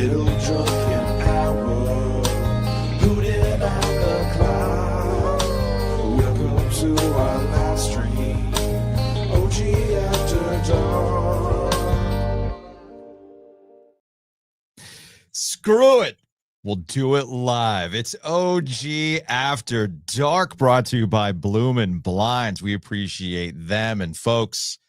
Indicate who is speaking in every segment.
Speaker 1: little drunk in power, hooting at the cloud. Welcome to our live stream, OG After Dark.
Speaker 2: Screw it. We'll do it live. It's OG After Dark, brought to you by Bloomin Blinds. We appreciate them. And folks,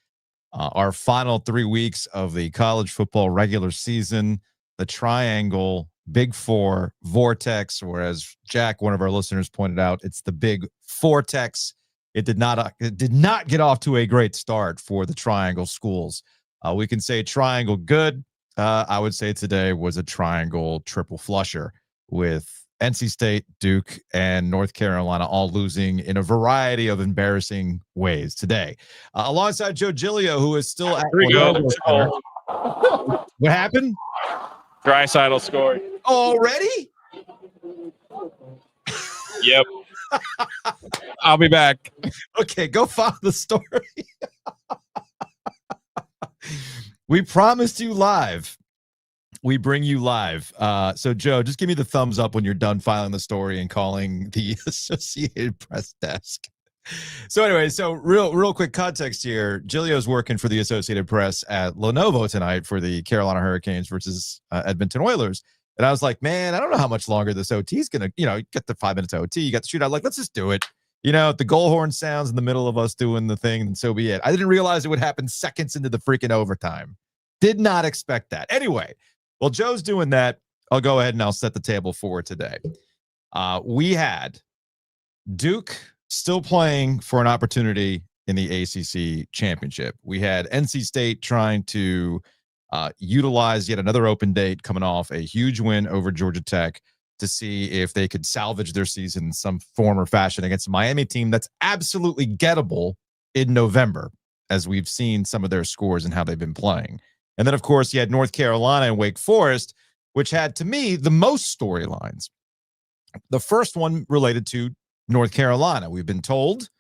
Speaker 2: our final 3 weeks of the college football regular season, the triangle, Big Four, Vortex, or as Jack, one of our listeners, pointed out, it's the Big Vortex. It did not get off to a great start for the triangle schools. We can say triangle good. I would say today was a triangle triple flusher with NC State, Duke, and North Carolina all losing in a variety of embarrassing ways today. Alongside Joe Giglio, who is still at What happened?
Speaker 3: Dreisaitl scored.
Speaker 2: Already?
Speaker 3: Yep. I'll be back.
Speaker 2: Okay, go follow the story. We promised you live. We bring you live. So, Joe, just give me the thumbs up when you're done filing the story and calling the Associated Press desk. So anyway, so real quick context here. Giglio's working for the Associated Press at Lenovo tonight for the Carolina Hurricanes versus Edmonton Oilers. And I was like, man, I don't know how much longer this OT is going to, get the 5 minutes OT. You got the shootout. Like, let's just do it. If the goal horn sounds in the middle of us doing the thing, then so be it. I didn't realize it would happen seconds into the freaking overtime. Did not expect that. Anyway, while Joe's doing that, I'll go ahead and I'll set the table for today. We had Duke still playing for an opportunity in the ACC championship. We had NC State trying to utilize yet another open date, coming off a huge win over Georgia Tech, to see if they could salvage their season in some form or fashion against a Miami team that's absolutely gettable in November, as we've seen some of their scores and how they've been playing. And then, of course, you had North Carolina and Wake Forest, which had, to me, the most storylines. The first one related to North Carolina. We've been told,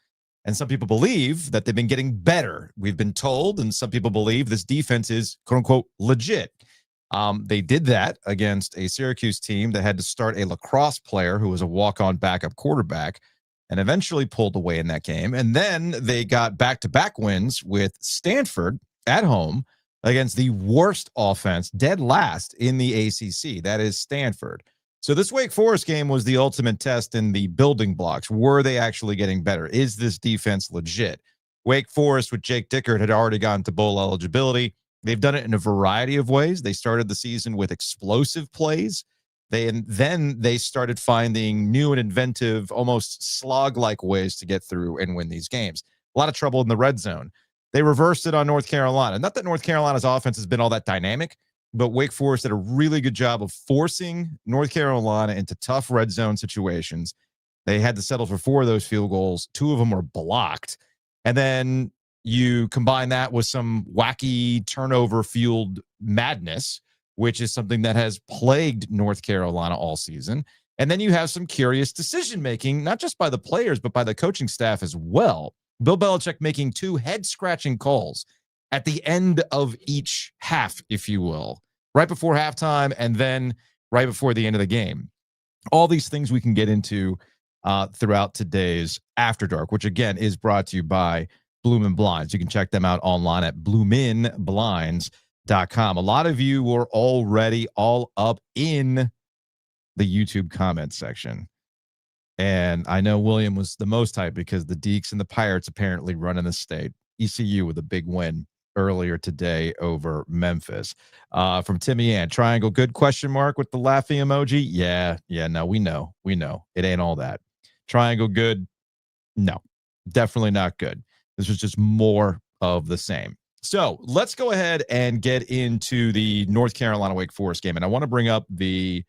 Speaker 2: and some people believe, that they've been getting better. We've been told, and some people believe, this defense is, quote-unquote, legit. They did that against a Syracuse team that had to start a lacrosse player who was a walk-on backup quarterback and eventually pulled away in that game. And then they got back-to-back wins with Stanford at home against the worst offense, dead last in the ACC. That is Stanford. So this Wake Forest game was the ultimate test in the building blocks. Were they actually getting better? Is this defense legit? Wake Forest with Jake Dickert had already gotten to bowl eligibility. They've done it in a variety of ways. They started the season with explosive plays. Then they started finding new and inventive, almost slog-like ways to get through and win these games. A lot of trouble in the red zone. They reversed it on North Carolina. Not that North Carolina's offense has been all that dynamic, but Wake Forest did a really good job of forcing North Carolina into tough red zone situations. They had to settle for 4 of those field goals. 2 of them were blocked. And then you combine that with some wacky turnover-fueled madness, which is something that has plagued North Carolina all season. And then you have some curious decision-making, not just by the players, but by the coaching staff as well. Bill Belichick making 2 head-scratching calls at the end of each half, if you will, right before halftime and then right before the end of the game. All these things we can get into throughout today's After Dark, which, again, is brought to you by Bloomin Blinds. You can check them out online at bloominblinds.com. A lot of you were already all up in the YouTube comment section. And I know William was the most hyped because the Deeks and the Pirates apparently run in the state. ECU with a big win earlier today over Memphis. From Timmy Ann, triangle good, question mark with the laughing emoji. Yeah, no, we know. It ain't all that. Triangle good. No, definitely not good. This was just more of the same. So let's go ahead and get into the North Carolina Wake Forest game. And I want to bring up the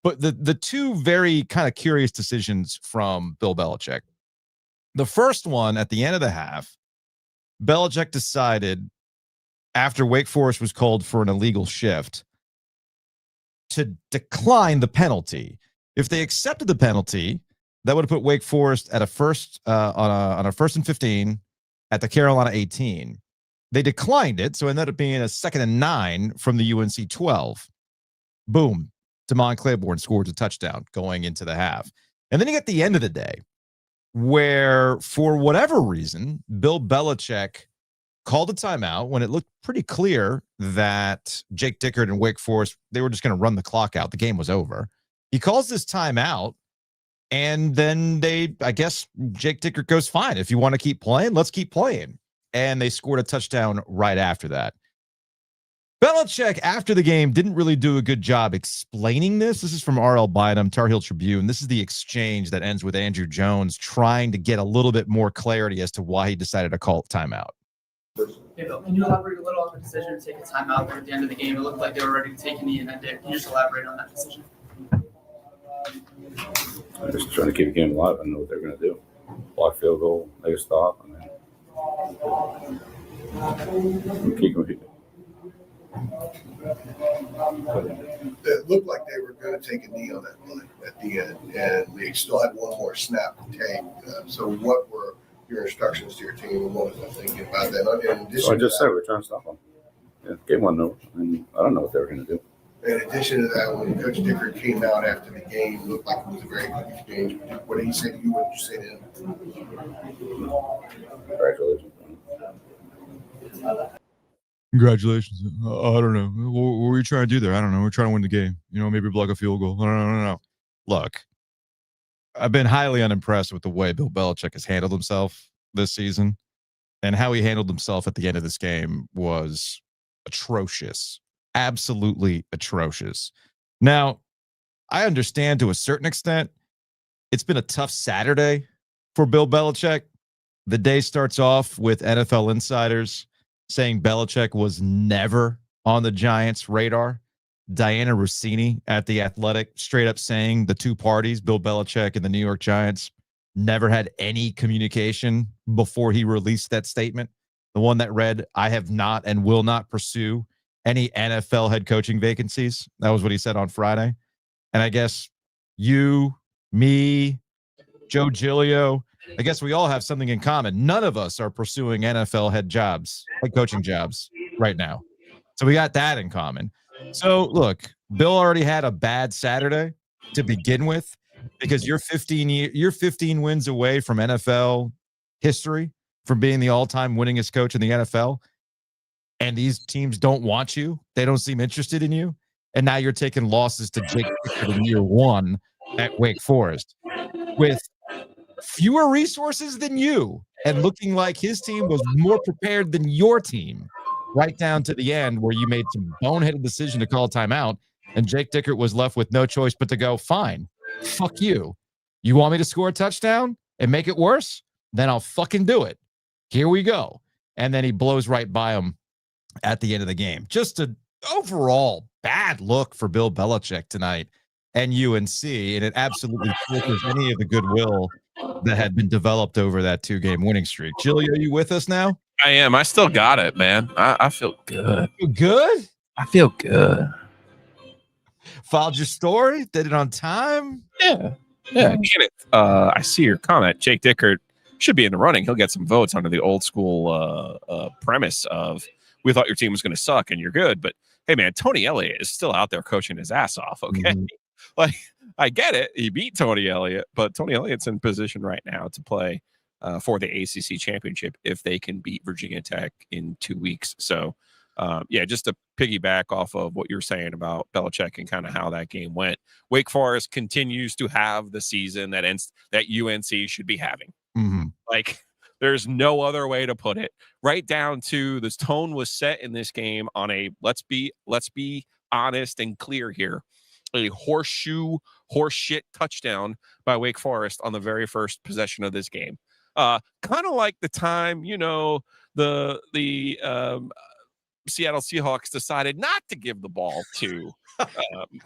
Speaker 2: 2 very kind of curious decisions from Bill Belichick. The first one, at the end of the half, Belichick decided, after Wake Forest was called for an illegal shift, to decline the penalty. If they accepted the penalty, that would have put Wake Forest at a first on a 1st and 15 at the Carolina 18. They declined it, so it ended up being a 2nd and 9 from the UNC 12. Boom. Damon Claiborne scores a touchdown going into the half. And then you get the end of the day where, for whatever reason, Bill Belichick called a timeout when it looked pretty clear that Jake Dickert and Wake Forest, they were just going to run the clock out. The game was over. He calls this timeout, and then I guess Jake Dickert goes, fine. If you want to keep playing, let's keep playing. And they scored a touchdown right after that. Belichick, after the game, didn't really do a good job explaining this. This is from R.L. Bynum, Tar Heel Tribune. This is the exchange that ends with Andrew Jones trying to get a little bit more clarity as to why he decided to call timeout.
Speaker 4: Hey, Bill, can you elaborate a little on the decision to take a timeout there at the end of the game? It looked like they were ready to take a knee and end it. Can you just elaborate on that decision?
Speaker 5: I'm just trying to keep the game alive. I know what they're going to do. Block field goal, make a stop, and then keep them.
Speaker 6: It looked like they were going to take a knee on that one at the end, and they still had one more snap to take. So what were your instructions to your team, and what was I thinking about that?
Speaker 5: So I just said we're trying to stop them. Yeah, game 1 over. And I don't know what they were going to do.
Speaker 6: In addition to that, when Coach Dickert came out after the game, it looked like it was a very good exchange. What did he say to you? What did you say to him?
Speaker 5: Congratulations.
Speaker 2: Congratulations. I don't know. What were you trying to do there? I don't know. We're trying to win the game. Maybe block a field goal. I don't know. Look, I've been highly unimpressed with the way Bill Belichick has handled himself this season, and how he handled himself at the end of this game was atrocious. Absolutely atrocious. Now, I understand to a certain extent, it's been a tough Saturday for Bill Belichick. The day starts off with NFL insiders saying Belichick was never on the Giants' radar. Diana Rossini at The Athletic straight up saying the two parties, Bill Belichick and the New York Giants, never had any communication before he released that statement. The one that read, "I have not and will not pursue any NFL head coaching vacancies." That was what he said on Friday. And I guess you, me, Joe Giglio, I guess we all have something in common. None of us are pursuing NFL head coaching jobs right now. So we got that in common. So look, Bill already had a bad Saturday to begin with, because you're 15 wins away from NFL history, from being the all-time winningest coach in the NFL. And these teams don't want you. They don't seem interested in you. And now you're taking losses to Jake Dickert in year 1 at Wake Forest with fewer resources than you, and looking like his team was more prepared than your team, right down to the end where you made some boneheaded decision to call a timeout, and Jake Dickert was left with no choice but to go, fine, fuck you. You want me to score a touchdown and make it worse? Then I'll fucking do it. Here we go. And then he blows right by him at the end of the game. Just an overall bad look for Bill Belichick tonight and UNC, and it absolutely filters any of the goodwill that had been developed over that 2-game winning streak. Giglio, are you with us now?
Speaker 3: I am. I still got it, man. I feel good.
Speaker 2: You good?
Speaker 3: I feel good.
Speaker 2: Filed your story? Did it on time?
Speaker 3: Yeah. Get it. I see your comment. Jake Dickert should be in the running. He'll get some votes under the old school premise of, we thought your team was going to suck and you're good. But hey, man, Tony Elliott is still out there coaching his ass off. Okay. Mm-hmm. Like, I get it. He beat Tony Elliott, but Tony Elliott's in position right now to play for the ACC championship if they can beat Virginia Tech in 2 weeks. So, just to piggyback off of what you're saying about Belichick and kind of how that game went, Wake Forest continues to have the season that UNC should be having.
Speaker 2: Mm-hmm.
Speaker 3: Like, there's no other way to put it. Right down to this tone was set in this game on a let's be honest and clear here. A horseshit touchdown by Wake Forest on the very first possession of this game. Kind of like the time, the Seattle Seahawks decided not to give the ball to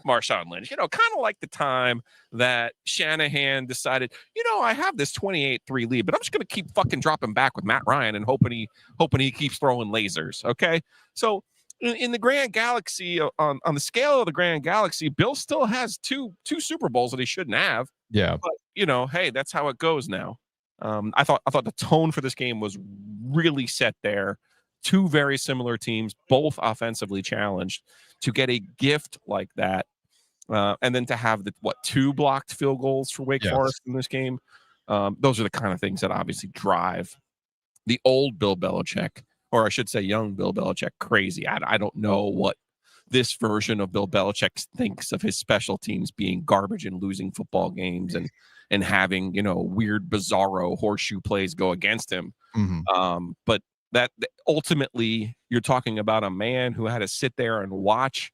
Speaker 3: Marshawn Lynch. Kind of like the time that Shanahan decided, I have this 28-3 lead, but I'm just going to keep fucking dropping back with Matt Ryan and hoping he keeps throwing lasers. Okay, so in the grand galaxy, on the scale of the grand galaxy, Bill still has two Super Bowls that he shouldn't have.
Speaker 2: Yeah,
Speaker 3: but hey, that's how it goes now. I thought the tone for this game was really set there. two very similar teams, both offensively challenged, to get a gift like that, and then to have the two blocked field goals for Wake
Speaker 2: Yes.
Speaker 3: Forest in this game. Those are the kind of things that obviously drive the old Bill Belichick, or I should say young Bill Belichick, crazy. I don't know what this version of Bill Belichick thinks of his special teams being garbage and losing football games and having, weird, bizarro horseshoe plays go against him. But that ultimately, you're talking about a man who had to sit there and watch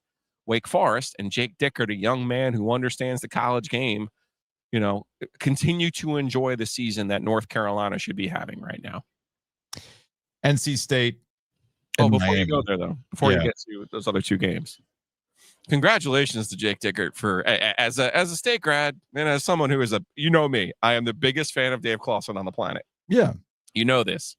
Speaker 3: Wake Forest and Jake Dickert, a young man who understands the college game, continue to enjoy the season that North Carolina should be having right now.
Speaker 2: NC State.
Speaker 3: Oh,
Speaker 2: and
Speaker 3: before
Speaker 2: Miami.
Speaker 3: you go there, though, before
Speaker 2: Yeah.
Speaker 3: you get to those other two games, congratulations to Jake Dickert for as a state grad and as someone who is me, I am the biggest fan of Dave Clawson on the planet.
Speaker 2: Yeah.
Speaker 3: You know this.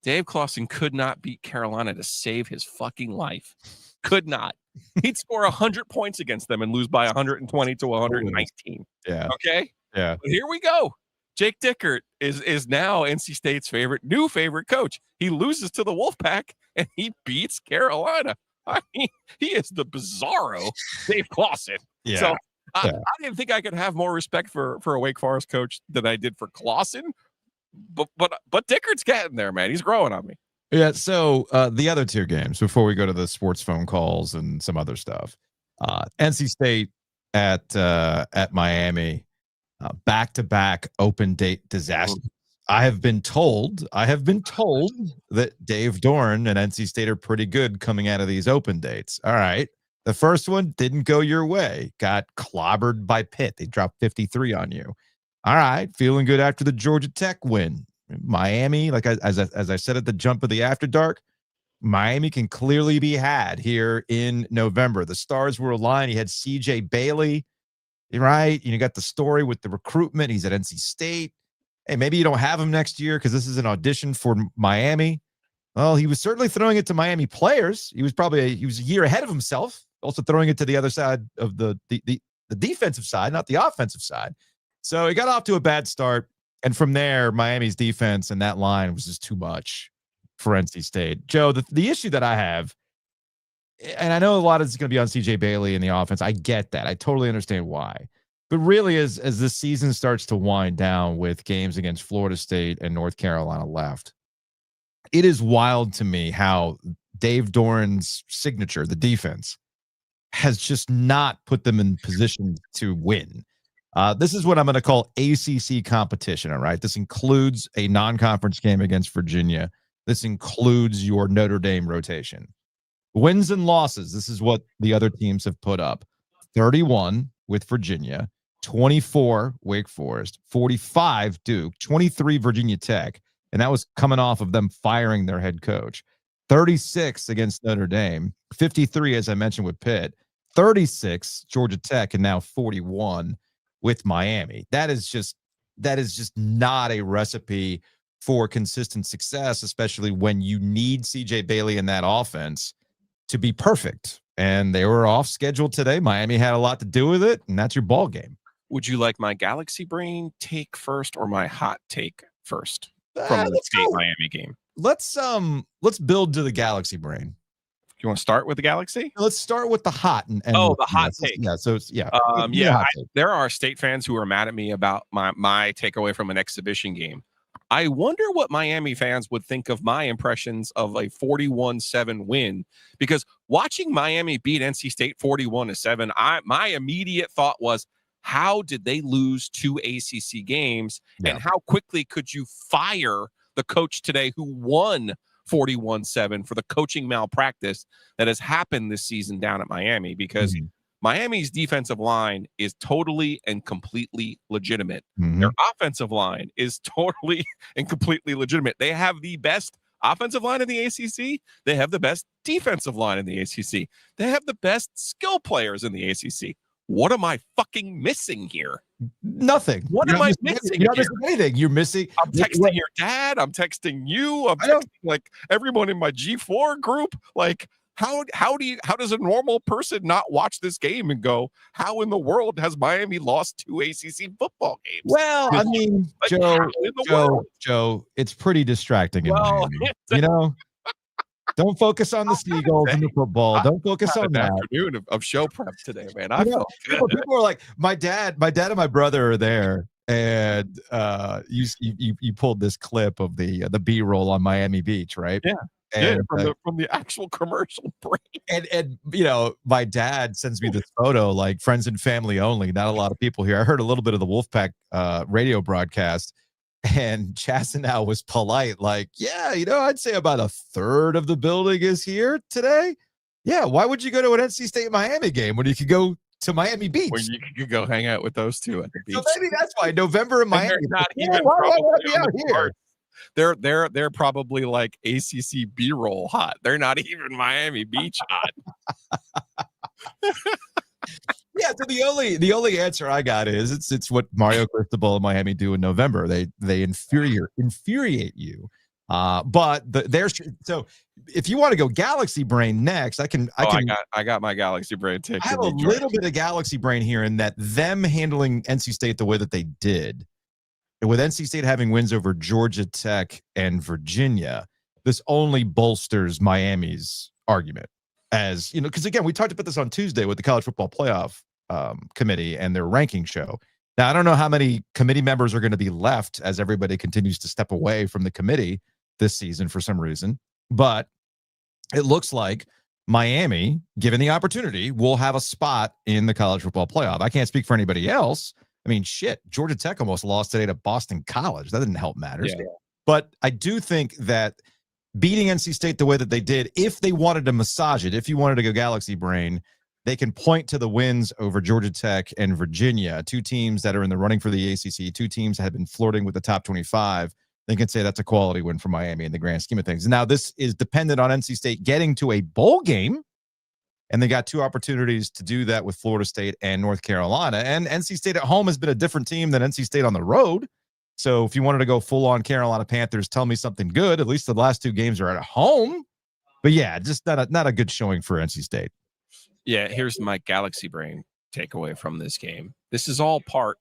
Speaker 3: Dave Clawson could not beat Carolina to save his fucking life. Could not. He'd score 100 points against them and lose by 120 to 119.
Speaker 2: Yeah.
Speaker 3: Okay.
Speaker 2: Yeah.
Speaker 3: But here we go. Jake Dickert is now NC State's new favorite coach. He loses to the Wolfpack and he beats Carolina. I mean, he is the bizarro Dave Clawson.
Speaker 2: Yeah.
Speaker 3: So I didn't think I could have more respect for a Wake Forest coach than I did for Clawson. But Dickert's getting there, man. He's growing on me.
Speaker 2: Yeah. So the other two games before we go to the sports phone calls and some other stuff, NC State at Miami, back-to-back open date disaster. I have been told that Dave Doeren and NC State are pretty good coming out of these open dates. All right. The first one didn't go your way. Got clobbered by Pitt. They dropped 53 on you. All right. Feeling good after the Georgia Tech win. Miami, like as I said at the jump of the After Dark, Miami can clearly be had here in November. The stars were aligned. You had CJ Bailey, right? You got the story with the recruitment. He's at NC State. Hey, maybe you don't have him next year because this is an audition for Miami. Well, he was certainly throwing it to Miami players. He was a year ahead of himself, also throwing it to the other side of the defensive side, not the offensive side. So he got off to a bad start. And from there, Miami's defense and that line was just too much for NC State. Joe, the issue that I have, and I know a lot of it's going to be on CJ Bailey in the offense. I get that. I totally understand why. But really, as this season starts to wind down with games against Florida State and North Carolina left, it is wild to me how Dave Doeren's signature, the defense, has just not put them in position to win. This is what I'm going to call ACC competition, all right? This includes a non-conference game against Virginia. This includes your Notre Dame rotation. Wins and losses, this is what the other teams have put up. 31 with Virginia, 24 Wake Forest, 45 Duke, 23 Virginia Tech, and that was coming off of them firing their head coach. 36 against Notre Dame, 53, as I mentioned, with Pitt, 36 Georgia Tech, and now 41 with Miami. That is just not a recipe for consistent success, especially when you need CJ Bailey in that offense to be perfect. And they were off schedule today. Miami had a lot to do with it, and that's your ball game.
Speaker 3: Would you like my Galaxy Brain take first or my hot take first from the
Speaker 2: Let's
Speaker 3: State
Speaker 2: go.
Speaker 3: Miami game?
Speaker 2: Let's build to the Galaxy Brain.
Speaker 3: You want to start with the Galaxy?
Speaker 2: Let's start with the hot and
Speaker 3: the hot take.
Speaker 2: Yeah, so it's
Speaker 3: There are State fans who are mad at me about my takeaway from an exhibition game. I wonder what Miami fans would think of my impressions of a 41-7 win, because watching Miami beat NC State 41-7, my immediate thought was, how did they lose 2 ACC games, and how quickly could you fire the coach today who won 41-7 for the coaching malpractice that has happened this season down at Miami? Because Miami's defensive line is totally and completely legitimate. Their offensive line is totally and completely legitimate. They have the best offensive line in the ACC. They have the best defensive line in the ACC. They have the best skill players in the ACC. What am I fucking missing here?
Speaker 2: Nothing.
Speaker 3: What am I missing?
Speaker 2: You're not missing anything. You're missing.
Speaker 3: I'm texting your dad. I'm texting you. I'm texting like everyone in my G4 group. Like, how does a normal person not watch this game and go, how in the world has Miami lost 2 ACC football games?
Speaker 2: Well, I mean,
Speaker 3: like,
Speaker 2: Joe, it's pretty distracting in Miami. Don't focus on the Seagulls and the football. Don't focus on
Speaker 3: An
Speaker 2: that.
Speaker 3: afternoon of show prep today, man.
Speaker 2: I
Speaker 3: I
Speaker 2: know.
Speaker 3: felt
Speaker 2: People are like, my dad and my brother are there, and you pulled this clip of the B-roll on Miami Beach, right?
Speaker 3: Yeah.
Speaker 2: And
Speaker 3: from the actual commercial break.
Speaker 2: and my dad sends me this photo, like friends and family only, not a lot of people here. I heard a little bit of the Wolfpack radio broadcast, and Chasanow was polite, like, yeah, I'd say about a third of the building is here today. Yeah, why would you go to an NC State Miami game when you could go to Miami Beach?
Speaker 3: When you could go hang out with those two at the beach.
Speaker 2: So maybe that's why November in Miami.
Speaker 3: They're not
Speaker 2: Yeah,
Speaker 3: even
Speaker 2: why would I
Speaker 3: probably
Speaker 2: wanna be
Speaker 3: on
Speaker 2: out
Speaker 3: the
Speaker 2: here?
Speaker 3: cards. They're probably like ACC B-roll hot. They're not even Miami Beach hot.
Speaker 2: Yeah, so the only answer I got is it's what Mario Cristobal and Miami do in November. They infuriate you. But so if you want to go Galaxy Brain next, I
Speaker 3: got my Galaxy Brain take.
Speaker 2: I have a little bit of Galaxy Brain here in that them handling NC State the way that they did, and with NC State having wins over Georgia Tech and Virginia, this only bolsters Miami's argument. As because again, we talked about this on Tuesday with the College Football Playoff Committee and their ranking show. Now, I don't know how many committee members are going to be left as everybody continues to step away from the committee this season for some reason, but it looks like Miami, given the opportunity, will have a spot in the College Football Playoff. I can't speak for anybody else. I mean, shit, Georgia Tech almost lost today to Boston College. That didn't help matters. Yeah. But I do think that beating NC State the way that they did, if they wanted to massage it, if you wanted to go Galaxy Brain, they can point to the wins over Georgia Tech and Virginia, two teams that are in the running for the ACC, two teams that have been flirting with the top 25. They can say that's a quality win for Miami in the grand scheme of things. Now, this is dependent on NC State getting to a bowl game, and they got two opportunities to do that with Florida State and North Carolina. And NC State at home has been a different team than NC State on the road. So if you wanted to go full-on Carolina Panthers, tell me something good. At least the last two games are at home. But yeah, just not a good showing for NC State.
Speaker 3: Yeah, here's my Galaxy Brain takeaway from this game. This is all part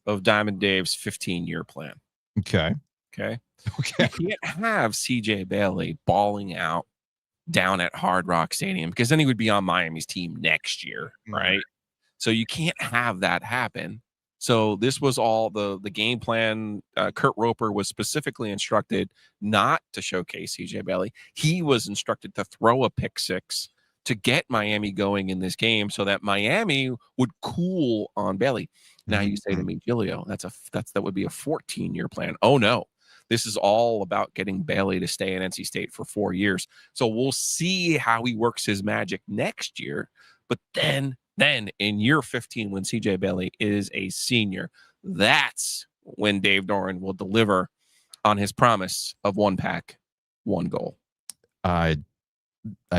Speaker 3: of Diamond Dave's 15-year plan.
Speaker 2: Okay.
Speaker 3: You can't have CJ Bailey balling out down at Hard Rock Stadium because then he would be on Miami's team next year, right? So you can't have that happen. So this was all the game plan. Kurt Roper was specifically instructed not to showcase CJ Bailey. He was instructed to throw a pick six to get Miami going in this game so that Miami would cool on Bailey. Now you say to me, Giglio, that would be a 14-year plan. Oh no, this is all about getting Bailey to stay in NC State for 4 years. So we'll see how he works his magic next year. But then in year 15, when CJ Bailey is a senior, that's when Dave Doeren will deliver on his promise of one pack, one goal.
Speaker 2: I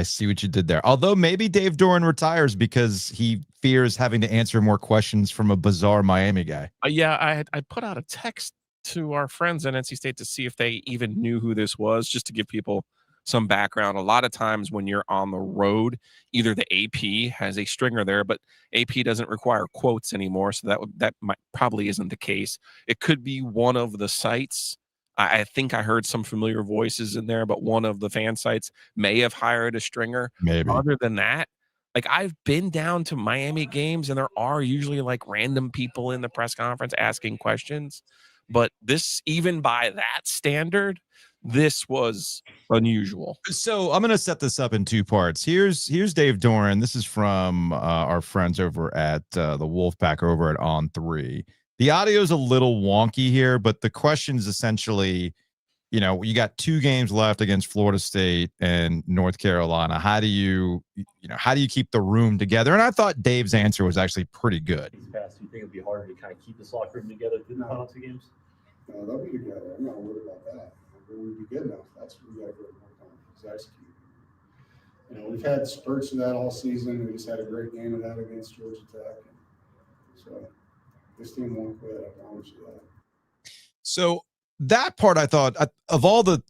Speaker 2: see what you did there. Although maybe Dave Doeren retires because he fears having to answer more questions from a bizarre Miami guy.
Speaker 3: I put out a text to our friends at NC State to see if they even knew who this was, just to give people some background. A lot of times when you're on the road, either the AP has a stringer there, but AP doesn't require quotes anymore, so that probably isn't the case. It could be one of the sites. I think I heard some familiar voices in there, but one of the fan sites may have hired a stringer.
Speaker 2: Maybe.
Speaker 3: Other than that, like I've been down to Miami games and there are usually like random people in the press conference asking questions. But this, even by that standard, this was unusual.
Speaker 2: So I'm going to set this up in two parts. Here's Dave Doeren. This is from our friends over at the Wolfpack over at On 3. The audio is a little wonky here, but the question is essentially, you got 2 games left against Florida State and North Carolina. How do you keep the room together? And I thought Dave's answer was actually pretty good.
Speaker 7: Do you think it'd be harder to kind of keep this locker room together through the final 2 games?
Speaker 8: No, they'll be together. I'm not worried about that. We'll be good enough. That's what we got to go work on. Is execute. We've had spurts of that all season. We just had a great game of that against Georgia Tech. So this team won't quit. I promise you that.
Speaker 2: So that part, I thought, of all the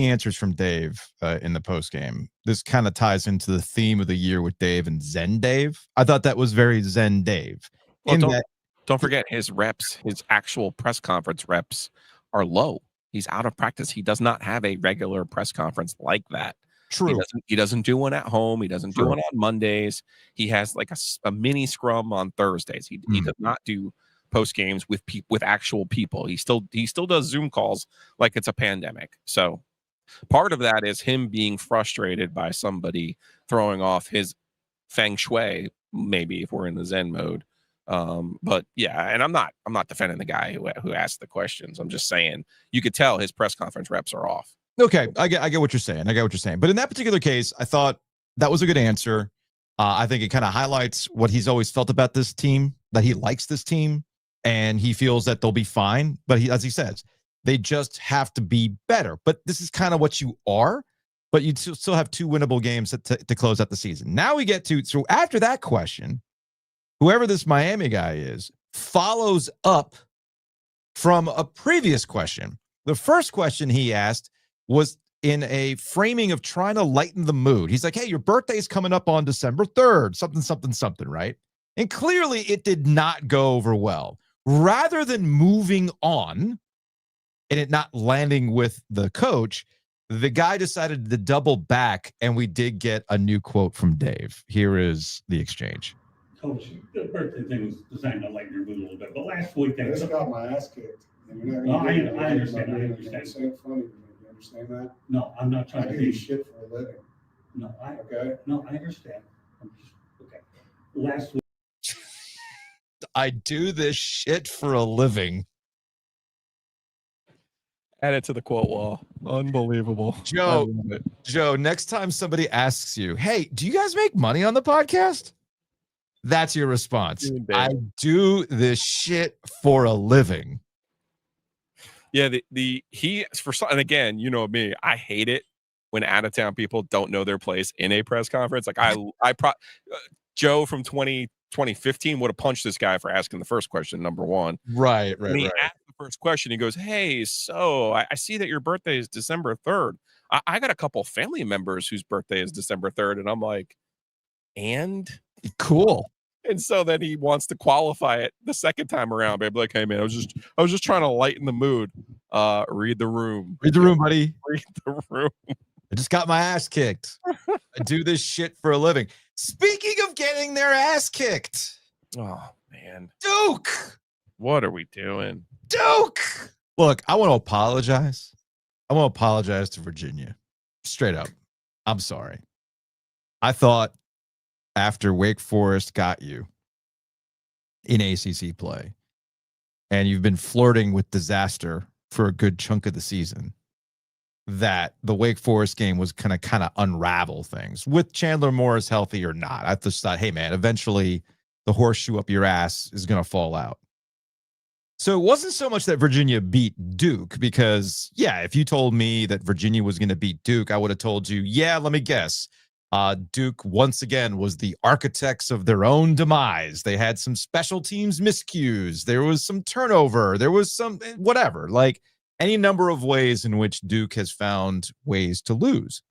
Speaker 2: answers from Dave in the post game, this kind of ties into the theme of the year with Dave and Zen Dave. I thought that was very Zen Dave.
Speaker 3: Well, don't forget his reps, his actual press conference reps are low. He's out of practice. He does not have a regular press conference like that.
Speaker 2: True.
Speaker 3: He doesn't do one at home. He doesn't do one on Mondays. He has like a mini scrum on Thursdays. He does not do post games with actual people. He still does Zoom calls like it's a pandemic. So part of that is him being frustrated by somebody throwing off his feng shui, maybe if we're in the Zen mode. But yeah, and I'm not defending the guy who asked the questions. I'm just saying you could tell his press conference reps are off.
Speaker 2: Okay, I get what you're saying. But in that particular case, I thought that was a good answer. I think it kind of highlights what he's always felt about this team, that he likes this team and he feels that they'll be fine. But as he says, they just have to be better. But this is kind of what you are. But you still have 2 winnable games to close out the season. Now we get to, so after that question, whoever this Miami guy is follows up from a previous question. The first question he asked was in a framing of trying to lighten the mood. He's like, hey, your birthday's coming up on December 3rd, something, right? And clearly it did not go over well. Rather than moving on and it not landing with the coach, the guy decided to double back, and we did get a new quote from Dave. Here is the exchange.
Speaker 9: Coach, the birthday thing was designed to lighten your mood a little bit, but last week
Speaker 8: I just got my ass kicked.
Speaker 9: No, I understand.
Speaker 8: You understand that?
Speaker 9: No, I'm not trying
Speaker 8: I
Speaker 9: to
Speaker 8: do
Speaker 9: be.
Speaker 8: shit for a living.
Speaker 9: No,
Speaker 8: Okay.
Speaker 9: No, I understand. I'm just, okay. Last week.
Speaker 2: I do this shit for a living.
Speaker 3: Add it to the quote wall. Unbelievable.
Speaker 2: Joe, next time somebody asks you, hey, do you guys make money on the podcast? That's your response. I do this shit for a living.
Speaker 3: Yeah, and again, you know me, I hate it when out of town people don't know their place in a press conference. Like Joe from 2015 would have punched this guy for asking the first question, number one.
Speaker 2: Right.
Speaker 3: When he asked the first question, he goes, hey, so I see that your birthday is December 3rd. I got a couple family members whose birthday is December 3rd. And I'm like, and?
Speaker 2: Cool.
Speaker 3: And so then he wants to qualify it the second time around, babe. Like, hey man, I was just trying to lighten the mood. Read the room.
Speaker 2: Read the room, buddy.
Speaker 3: Read the room.
Speaker 2: I just got my ass kicked. I do this shit for a living. Speaking of getting their ass kicked.
Speaker 3: Oh man.
Speaker 2: Duke.
Speaker 3: What are we doing?
Speaker 2: Duke. Look, I want to apologize. I want to apologize to Virginia. Straight up. I'm sorry. I thought after Wake Forest got you in ACC play, and you've been flirting with disaster for a good chunk of the season, that the Wake Forest game was going to kind of unravel things with Chandler Morris healthy or not. I just thought, hey, man, eventually the horseshoe up your ass is going to fall out. So it wasn't so much that Virginia beat Duke, because, yeah, if you told me that Virginia was going to beat Duke, I would have told you, yeah, let me guess. Duke, once again, was the architects of their own demise. They had some special teams miscues. There was some turnover. There was some whatever, like any number of ways in which Duke has found ways to lose.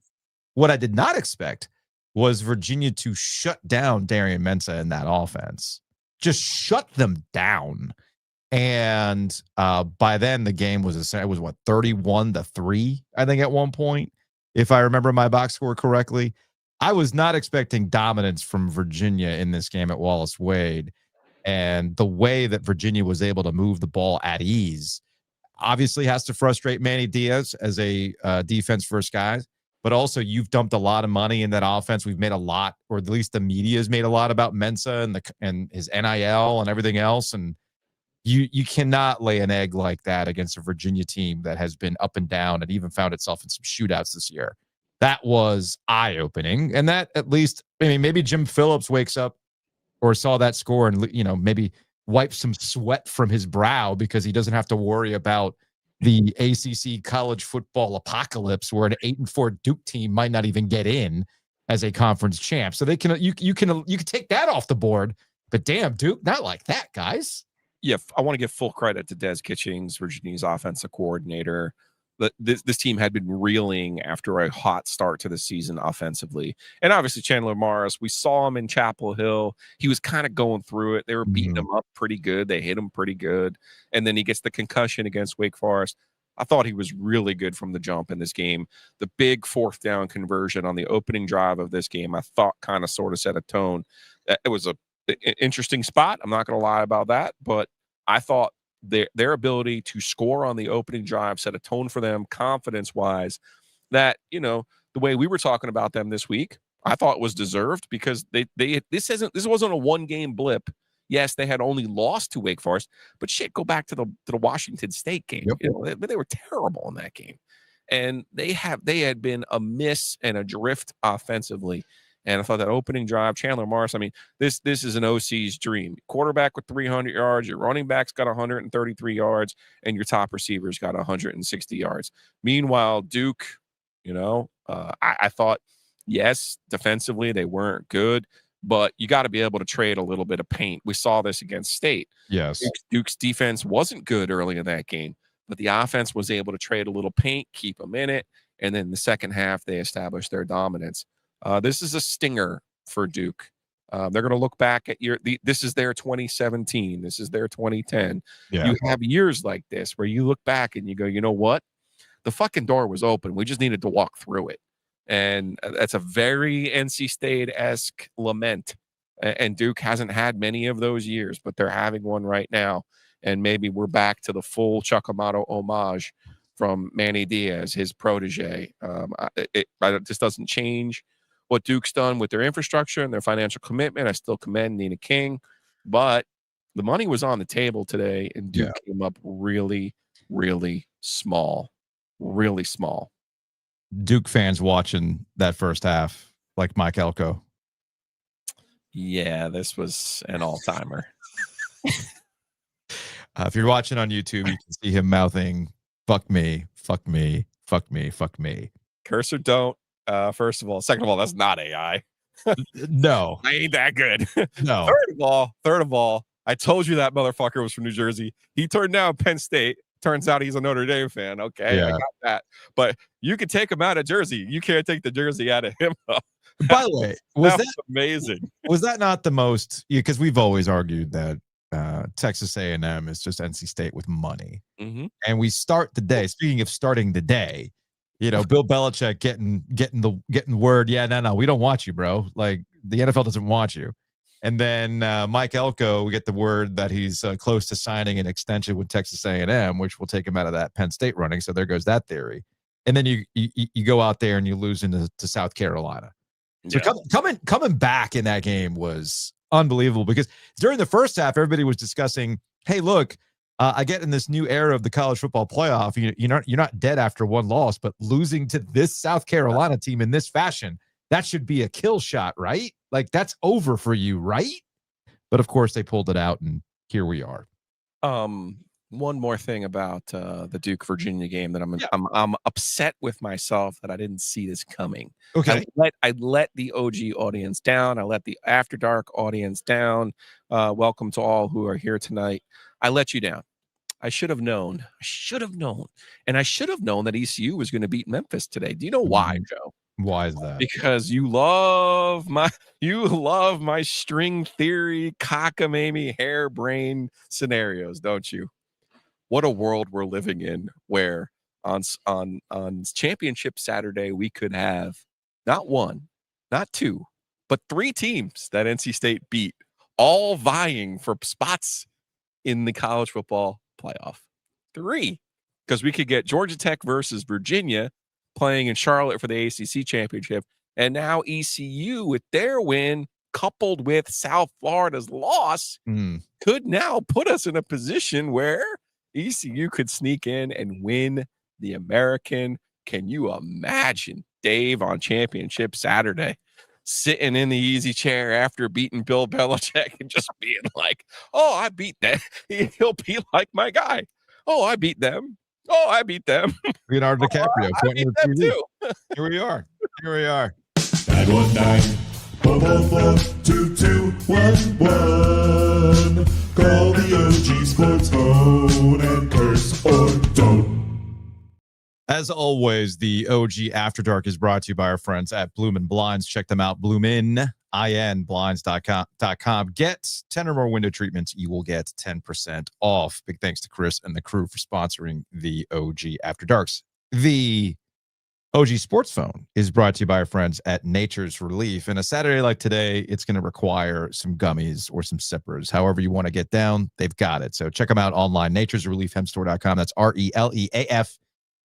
Speaker 2: What I did not expect was Virginia to shut down Darian Mensah in that offense. Just shut them down. And by then the game was 31-3, I think, at one point, if I remember my box score correctly. I was not expecting dominance from Virginia in this game at Wallace Wade. And the way that Virginia was able to move the ball at ease obviously has to frustrate Manny Diaz as a defense first guy. But also, you've dumped a lot of money in that offense. We've made a lot, or at least the media has made a lot about Mensah and his NIL and everything else. And you cannot lay an egg like that against a Virginia team that has been up and down and even found itself in some shootouts this year. That was eye-opening. And that, at least, I mean, maybe Jim Phillips wakes up or saw that score and, you know, maybe wipes some sweat from his brow because he doesn't have to worry about the ACC college football apocalypse where an 8-4 Duke team might not even get in as a conference champ. So they can you can take that off the board. But damn, Duke, not like that, guys.
Speaker 3: Yeah, I want to give full credit to Des Kitchings, Virginia's offensive coordinator. This team had been reeling after a hot start to the season offensively. And obviously Chandler Morris, we saw him in Chapel Hill. He was kind of going through it. They were beating him up pretty good. They hit him pretty good. And then he gets the concussion against Wake Forest. I thought he was really good from the jump in this game. The big 4th down conversion on the opening drive of this game, I thought kind of sort of set a tone. It was an interesting spot. I'm not going to lie about that, but I thought their ability to score on the opening drive set a tone for them confidence-wise that, the way we were talking about them this week, I thought was deserved because this wasn't a one-game blip. Yes, they had only lost to Wake Forest, but shit, go back to the Washington State game.
Speaker 2: Yep.
Speaker 3: They were terrible in that game, and they had been a miss and a drift offensively. And I thought that opening drive, Chandler Morris. I mean, this is an OC's dream. Quarterback with 300 yards, your running back's got 133 yards, and your top receiver's got 160 yards. Meanwhile, Duke, I thought, yes, defensively they weren't good, but you got to be able to trade a little bit of paint. We saw this against State.
Speaker 2: Yes.
Speaker 3: Duke's defense wasn't good early in that game, but the offense was able to trade a little paint, keep them in it, and then in the second half they established their dominance. This is a stinger for Duke. They're going to look back at this is their 2017. This is their 2010.
Speaker 2: Yeah.
Speaker 3: You have years like this where you look back and you go, you know what? The fucking door was open. We just needed to walk through it. And that's a very NC State-esque lament. And Duke hasn't had many of those years, but they're having one right now. And maybe we're back to the full Chuck Amato homage from Manny Diaz, his protege. It just doesn't change what Duke's done with their infrastructure and their financial commitment. I still commend Nina King, but the money was on the table today, and Duke came up really, really small. Really small.
Speaker 2: Duke fans watching that first half, like Mike Elko.
Speaker 3: Yeah, this was an all-timer.
Speaker 2: If you're watching on YouTube, you can see him mouthing, fuck me, fuck me, fuck me, fuck me.
Speaker 3: Cursor don't. First of all. Second of all, that's not AI.
Speaker 2: No.
Speaker 3: I ain't that good.
Speaker 2: No.
Speaker 3: Third of all, I told you that motherfucker was from New Jersey. He turned down Penn State. Turns out he's a Notre Dame fan. Okay, I got that. But you can take him out of Jersey. You can't take the Jersey out of him.
Speaker 2: By the way, was that
Speaker 3: amazing?
Speaker 2: Was that not the most? Because we've always argued that Texas A&M is just NC State with money, and we start the day. Speaking of starting the day, Bill Belichick getting word. Yeah, no, we don't want you, bro. Like the NFL doesn't want you. And then Mike Elko, we get the word that he's close to signing an extension with Texas A&M, which will take him out of that Penn State running. So there goes that theory. And then you go out there and you lose into South Carolina. So coming back in that game was unbelievable because during the first half, everybody was discussing, hey, look, I get in this new era of the college football playoff. You're not dead after one loss, but losing to this South Carolina team in this fashion, that should be a kill shot, right? Like that's over for you, right? But of course they pulled it out, and here we are.
Speaker 3: One more thing about the Duke Virginia game that I'm upset with myself that I didn't see this coming.
Speaker 2: Okay,
Speaker 3: I let the OG audience down. I let the After Dark audience down. Welcome to all who are here tonight. I let you down. I should have known. And I should have known that ECU was going to beat Memphis today. Do you know why, Joe?
Speaker 2: Why is that?
Speaker 3: Because you love my string theory, cockamamie, harebrained scenarios, don't you? What a world we're living in, where on Championship Saturday we could have not one, not two, but three teams that NC State beat, all vying for spots in the college football playoff. Three, because we could get Georgia Tech versus Virginia playing in Charlotte for the ACC championship. And now ECU, with their win, coupled with South Florida's loss, could now put us in a position where ECU could sneak in and win the American. Can you imagine Dave on Championship Saturday sitting in the easy chair after beating Bill Belichick and just being like, oh, I beat them. He'll be like my guy. Oh, I beat them. Oh, I beat them.
Speaker 2: Leonardo DiCaprio.
Speaker 3: I beat them too.
Speaker 2: Here we are.
Speaker 1: 919 444-2211. Call the OG Sports phone and curse or don't.
Speaker 2: As always, the OG After Dark is brought to you by our friends at Bloomin Blinds. Check them out, Bloomin winblinds.com. Get 10 or more window treatments. You will get 10% off. Big thanks to Chris and the crew for sponsoring the OG After Darks. The OG Sports Phone is brought to you by our friends at Nature's Relief. And a Saturday like today, it's going to require some gummies or some sippers. However you want to get down, they've got it. So check them out online, naturesreliefhempstore.com. That's RELEAF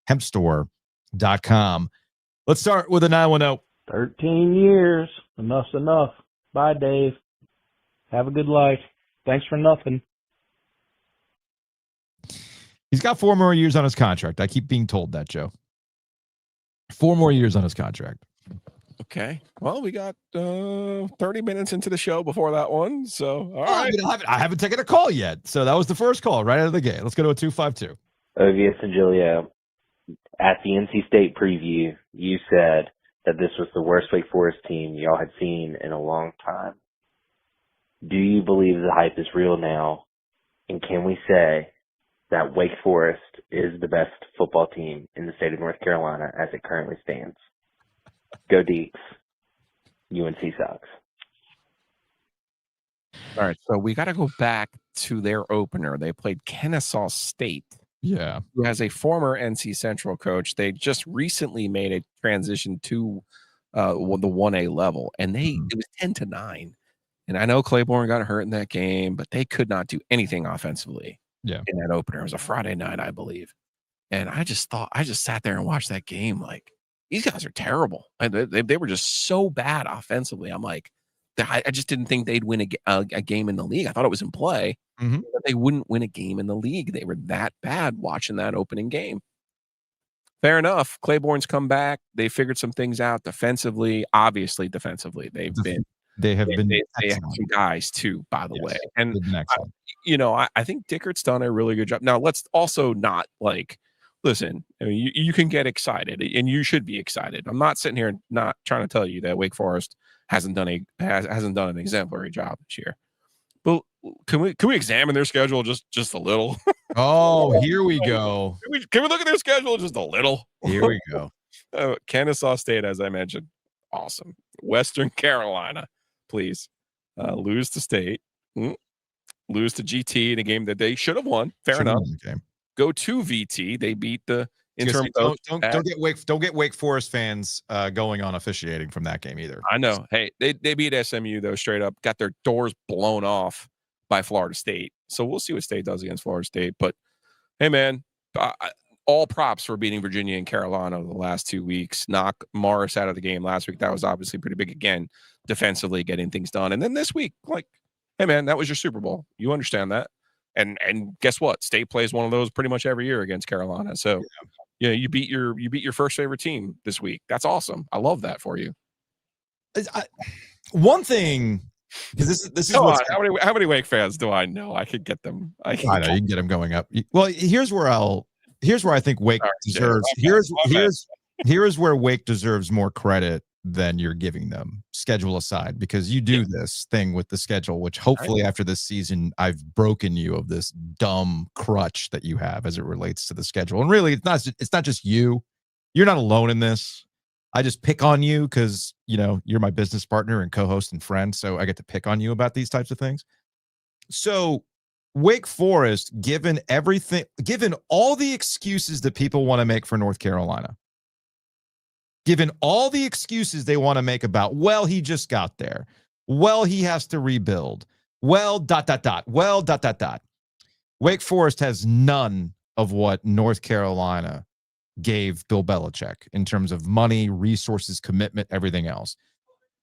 Speaker 2: hempstore.com. Let's start with a 910.
Speaker 10: 13 years. Enough's enough. Bye, Dave. Have a good life. Thanks for nothing.
Speaker 2: He's got 4 more years on his contract. I keep being told that, Joe. 4 more years on his contract.
Speaker 3: Okay. Well, we got 30 minutes into the show before that one. So, all right.
Speaker 2: I haven't taken a call yet. So that was the first call right out of the gate. Let's go to a 252.
Speaker 11: Ovies Giglio, at the NC State preview, you said that this was the worst Wake Forest team y'all had seen in a long time. Do you believe the hype is real now? And can we say that Wake Forest is the best football team in the state of North Carolina as it currently stands? Go Deeks. UNC sucks.
Speaker 3: All right. So we got to go back to their opener. They played Kennesaw State.
Speaker 2: Yeah.
Speaker 3: Who has a former NC Central coach. They just recently made a transition to the 1A level, and it was 10-9. And I know Claiborne got hurt in that game, but they could not do anything offensively.
Speaker 2: Yeah.
Speaker 3: In that opener. It was a Friday night, I believe. And I just sat there and watched that game like, these guys are terrible. And they were just so bad offensively. I'm like, I just didn't think they'd win a game in the league. I thought it was in play, but they wouldn't win a game in the league. They were that bad watching that opening game. Fair enough. Claiborne's come back. They figured some things out defensively. Obviously, defensively, they have some guys too, by the way. And I think Dickert's done a really good job. Now, let's also not listen. I mean, you can get excited, and you should be excited. I'm not sitting here not trying to tell you that Wake Forest hasn't done an exemplary job this year. But can we examine their schedule just a little?
Speaker 2: Oh, here we go.
Speaker 3: Can we look at their schedule just a little?
Speaker 2: Here we go.
Speaker 3: Kennesaw State, as I mentioned, awesome. Western Carolina, please lose to State, lose to GT in a game that they should have won. Fair enough. Go to VT. They beat the interim coach.
Speaker 2: Don't get Wake Forest fans going on officiating from that game either.
Speaker 3: I know. Hey, they beat SMU though straight up. Got their doors blown off by Florida State. So we'll see what State does against Florida State. But hey, man, all props for beating Virginia and Carolina the last 2 weeks. Knock Morris out of the game last week. That was obviously pretty big again, defensively getting things done. And then this week, hey, man, that was your Super Bowl. You understand that. And guess what? State plays one of those pretty much every year against Carolina. So you beat your first favorite team this week. That's awesome. I love that for you.
Speaker 2: One thing, because this is
Speaker 3: how many Wake fans do I know? I could get them. I know
Speaker 2: you can get them going up. Well, here's where I think Wake deserves. Here's where Wake deserves more credit than you're giving them, schedule aside, because you do this thing with the schedule, which hopefully after this season, I've broken you of this dumb crutch that you have as it relates to the schedule. And really, it's not just you. You're not alone in this. I just pick on you because, you're my business partner and co-host and friend. So I get to pick on you about these types of things. So Wake Forest, given all the excuses that people want to make for North Carolina, given all the excuses they want to make about, well, he just got there. Well, he has to rebuild. Well, ... Well, ... Wake Forest has none of what North Carolina gave Bill Belichick in terms of money, resources, commitment, everything else.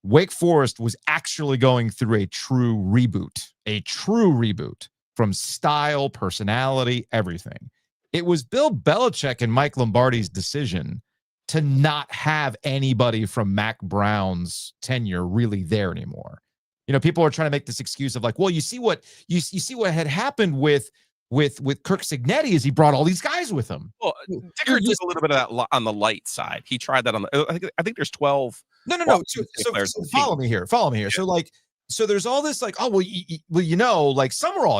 Speaker 2: Wake Forest was actually going through a true reboot from style, personality, everything. It was Bill Belichick and Mike Lombardi's decision to not have anybody from Mac Brown's tenure really there anymore. People are trying to make this excuse of well, you see what had happened with Kirk Cignetti is he brought all these guys with him.
Speaker 3: Well, Dickert did a little bit of that on the light side. He tried that I think there's 12.
Speaker 2: No. So follow me here. Yeah. So there's all this Summerall.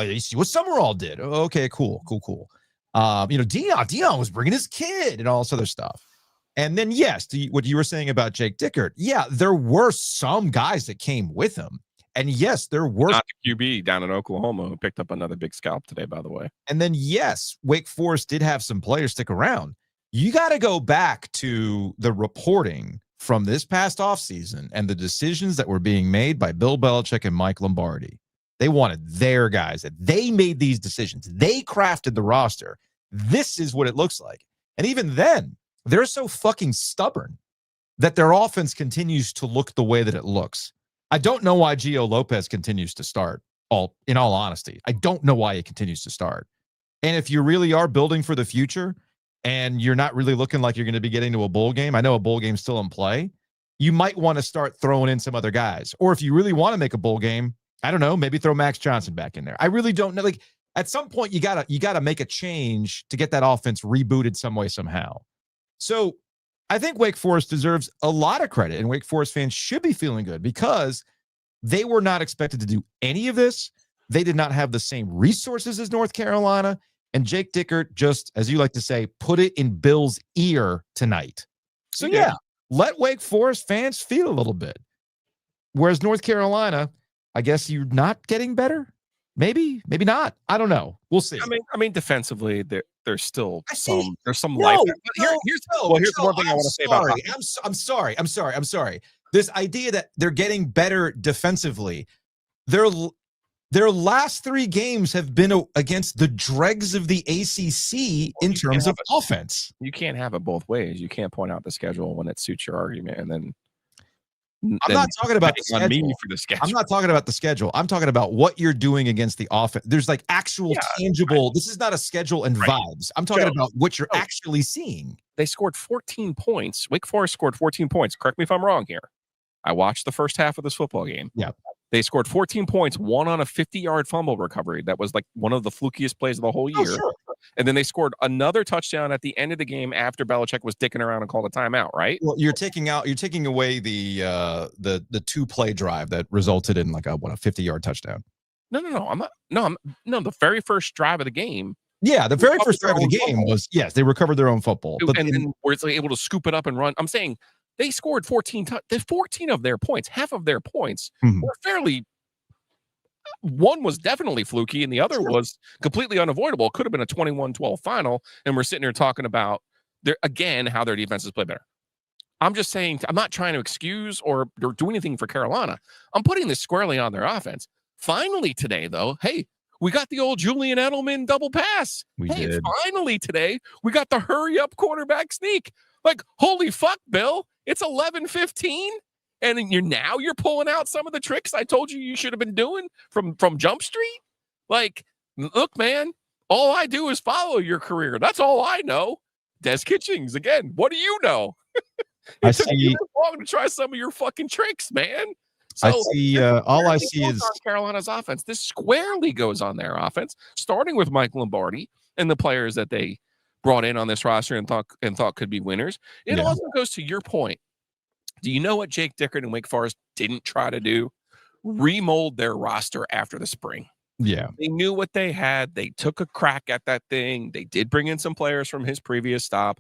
Speaker 2: You see what Summerall did. Okay, cool. Dion was bringing his kid and all this other stuff. And then, yes, what you were saying about Jake Dickert, yeah, there were some guys that came with him. And yes, there were.
Speaker 3: Not the QB down in Oklahoma who picked up another big scalp today, by the way.
Speaker 2: And then, yes, Wake Forest did have some players stick around. You got to go back to the reporting from this past offseason and the decisions that were being made by Bill Belichick and Mike Lombardi. They wanted their guys. They made these decisions. They crafted the roster. This is what it looks like. And even then, they're so fucking stubborn that their offense continues to look the way that it looks. I don't know why Gio Lopez continues to start, in all honesty. I don't know why he continues to start. And if you really are building for the future and you're not really looking like you're going to be getting to a bowl game, I know a bowl game's still in play, you might want to start throwing in some other guys. Or if you really want to make a bowl game, I don't know, maybe throw Max Johnson back in there. I really don't know. Like, at some point, you gotta make a change to get that offense rebooted some way, somehow. So I think Wake Forest deserves a lot of credit, and Wake Forest fans should be feeling good because they were not expected to do any of this. They did not have the same resources as North Carolina, and Jake Dickert just, as you like to say, put it in Bill's ear tonight. So yeah, let Wake Forest fans feel a little bit. Whereas North Carolina, I guess you're not getting better. Maybe not. I don't know. We'll see.
Speaker 3: I mean, defensively, there's still some life. Here's the one thing I want to say about.
Speaker 2: I'm sorry. This idea that they're getting better defensively, their last 3 games have been against the dregs of the ACC in terms of offense.
Speaker 3: You can't have it both ways. You can't point out the schedule when it suits your argument, and then.
Speaker 2: I'm not talking about the schedule.
Speaker 3: For the schedule.
Speaker 2: I'm not talking about the schedule. I'm talking about what you're doing against the offense. There's like actual tangible. Right. This is not a schedule and vibes. I'm talking about what you're actually seeing.
Speaker 3: They scored 14 points. Wake Forest scored 14 points. Correct me if I'm wrong here. I watched the first half of this football game.
Speaker 2: Yeah.
Speaker 3: They scored 14 points, one on a 50-yard fumble recovery. That was like one of the flukiest plays of the whole year.
Speaker 2: Sure.
Speaker 3: And then they scored another touchdown at the end of the game after Belichick was dicking around and called a timeout, right?
Speaker 2: Well, you're taking away the 2-play drive that resulted in like a 50-yard touchdown.
Speaker 3: No. I'm not. The very first drive of the game.
Speaker 2: Yeah, the very first drive of the game was, yes, they recovered their own football.
Speaker 3: But then were they able to scoop it up and run? I'm saying they scored 14 of their points, half of their points were fairly. One was definitely fluky, and the other was completely unavoidable. It could have been a 21-12 final, and we're sitting here talking about how their defenses play better. I'm just saying, I'm not trying to excuse or do anything for Carolina. I'm putting this squarely on their offense. Finally today, though, hey, we got the old Julian Edelman double pass.
Speaker 2: We did.
Speaker 3: Finally today, we got the hurry-up quarterback sneak. Like, holy fuck, Bill. It's 11:15. And you're pulling out some of the tricks I told you should have been doing from Jump Street. Like, look, man, all I do is follow your career. That's all I know. Des Kitchings, again, what do you know? It took you long to try some of your fucking tricks, man. So
Speaker 2: all I see is
Speaker 3: Carolina's offense. This squarely goes on their offense, starting with Mike Lombardi and the players that they brought in on this roster and thought could be winners. It also goes to your point. Do you know what Jake Dickert and Wake Forest didn't try to do? Remold their roster after the spring.
Speaker 2: Yeah.
Speaker 3: They knew what they had. They took a crack at that thing. They did bring in some players from his previous stop,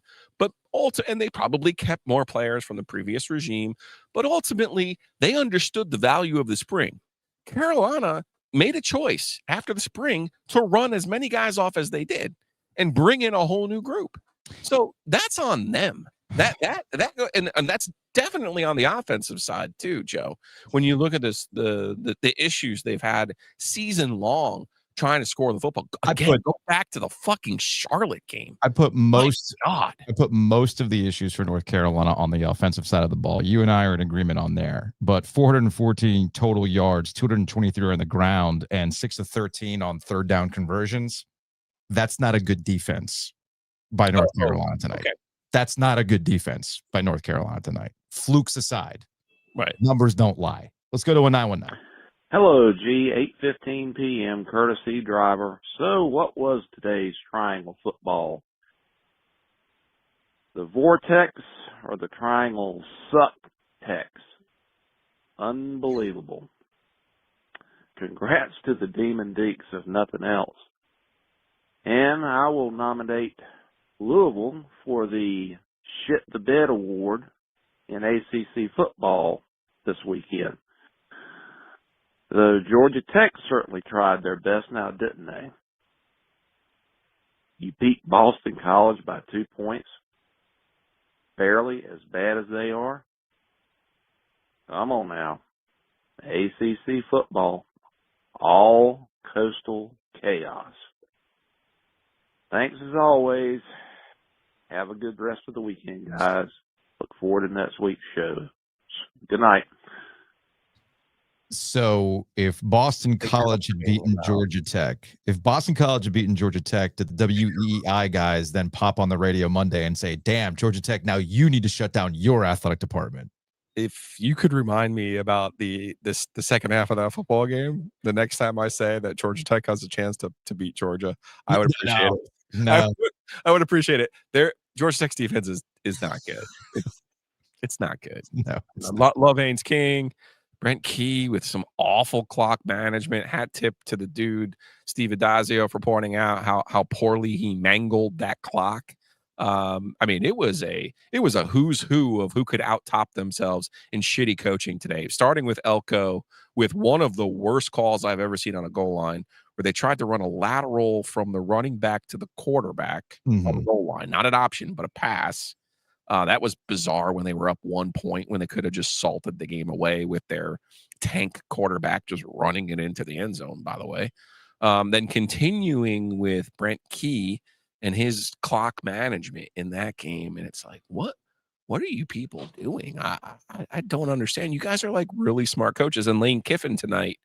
Speaker 3: and they probably kept more players from the previous regime, but ultimately they understood the value of the spring. Carolina made a choice after the spring to run as many guys off as they did and bring in a whole new group. So that's on them. And that's definitely on the offensive side too, Joe. When you look at this, the issues they've had season long trying to score the football. Again, go back to the fucking Charlotte game.
Speaker 2: I put most of the issues for North Carolina on the offensive side of the ball. You and I are in agreement on there. But 414 total yards, 223 on the ground, and 6 of 13 on third down conversions. That's not a good defense by North Carolina tonight.
Speaker 3: Okay.
Speaker 2: That's not a good defense by North Carolina tonight. Flukes aside.
Speaker 3: Right.
Speaker 2: Numbers don't lie. Let's go to a 919.
Speaker 10: Hello, G. 8:15 p.m. courtesy driver. So what was today's triangle football? The vortex or the triangle suck-tex? Unbelievable. Congrats to the Demon Deacons, if nothing else. And I will nominate Louisville for the Shit the Bed Award in ACC football this weekend. The Georgia Tech certainly tried their best now, didn't they? You beat Boston College by 2 points. Fairly as bad as they are. Come on now. ACC football. All coastal chaos. Thanks as always. Have a good rest of the weekend, guys. Look forward to next week's show. Good night.
Speaker 2: So if Boston College had beaten Georgia Tech, did the WEI guys then pop on the radio Monday and say, damn, Georgia Tech, now you need to shut down your athletic department?
Speaker 3: If you could remind me about the second half of that football game, the next time I say that Georgia Tech has a chance to beat Georgia, I would appreciate it.
Speaker 2: No.
Speaker 3: I would appreciate it. Georgia Tech's defense is not good. It's not good.
Speaker 2: No.
Speaker 3: Love Haynes King, Brent Key with some awful clock management. Hat tip to the dude, Steve Adazio, for pointing out how poorly he mangled that clock. I mean, it was a who's who of who could out-top themselves in shitty coaching today, starting with Elko with one of the worst calls I've ever seen on a goal line, where they tried to run a lateral from the running back to the quarterback on the goal line, not an option, but a pass. That was bizarre when they were up 1 point, when they could have just salted the game away with their tank quarterback just running it into the end zone, by the way. Then continuing with Brent Key and his clock management in that game. And it's like, what are you people doing? I don't understand. You guys are like really smart coaches. And Lane Kiffin tonight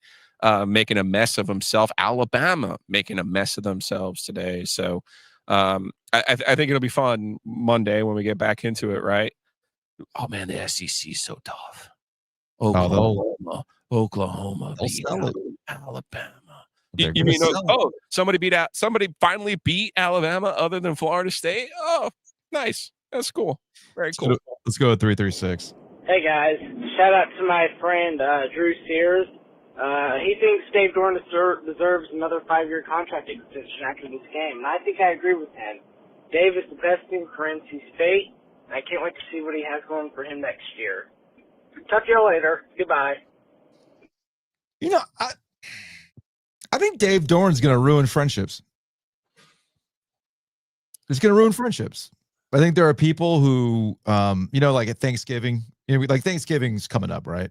Speaker 3: making a mess of himself. Alabama making a mess of themselves today. So I think it'll be fun Monday when we get back into it, right? Oh, man, the SEC is so tough. Oklahoma beat Alabama. You mean somebody finally beat Alabama other than Florida State? Oh, nice. That's cool. Very cool.
Speaker 2: Let's go with 336.
Speaker 12: Hey guys, shout out to my friend Drew Sears. He thinks Dave Doeren deserves another 5-year contract extension after this game, and I think I agree with him. Dave is the best thing for NC State, and I can't wait to see what he has going for him next year. Talk to you later. Goodbye.
Speaker 2: You know, I think Dave Doeren's going to ruin friendships. He's going to ruin friendships. I think there are people who, like at Thanksgiving, like Thanksgiving's coming up, right?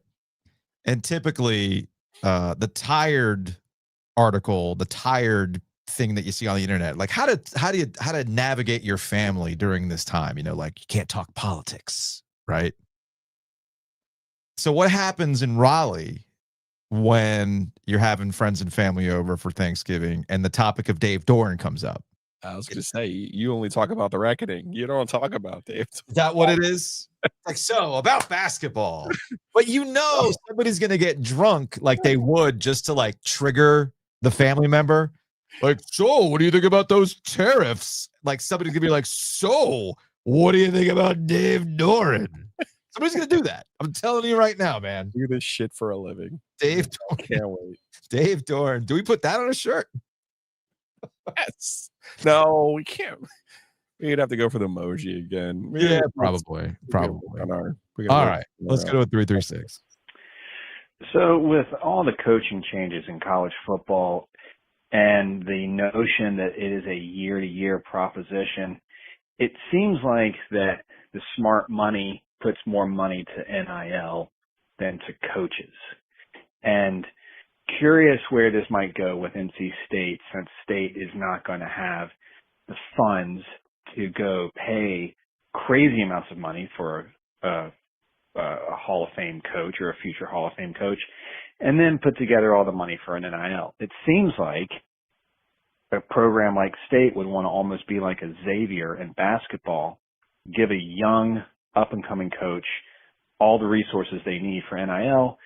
Speaker 2: And typically, the tired article, the tired thing that you see on the internet, like how to navigate your family during this time, like you can't talk politics, right? So what happens in Raleigh when you're having friends and family over for Thanksgiving and the topic of Dave Doeren comes up?
Speaker 3: I was going to say, you only talk about the reckoning. You don't talk about Dave.
Speaker 2: Is that what it is? Like, so about basketball, but somebody's going to get drunk like they would just to like trigger the family member. Like, so what do you think about those tariffs? Like somebody's going to be like, so what do you think about Dave Doeren? Somebody's going to do that. I'm telling you right now, man.
Speaker 3: Do this shit for a living.
Speaker 2: Dave Doeren.
Speaker 3: Can't wait.
Speaker 2: Dave Doeren. Do we put that on a shirt?
Speaker 3: Yes. No, we can't. We'd have to go for the emoji again.
Speaker 2: Yeah, probably. All right. Let's go to 336.
Speaker 13: So with all the coaching changes in college football and the notion that it is a year-to-year proposition, it seems like that the smart money puts more money to NIL than to coaches. And curious where this might go with NC State, since State is not going to have the funds to go pay crazy amounts of money for a Hall of Fame coach or a future Hall of Fame coach, and then put together all the money for an NIL. It seems like a program like State would want to almost be like a Xavier in basketball, give a young up-and-coming coach all the resources they need for NIL.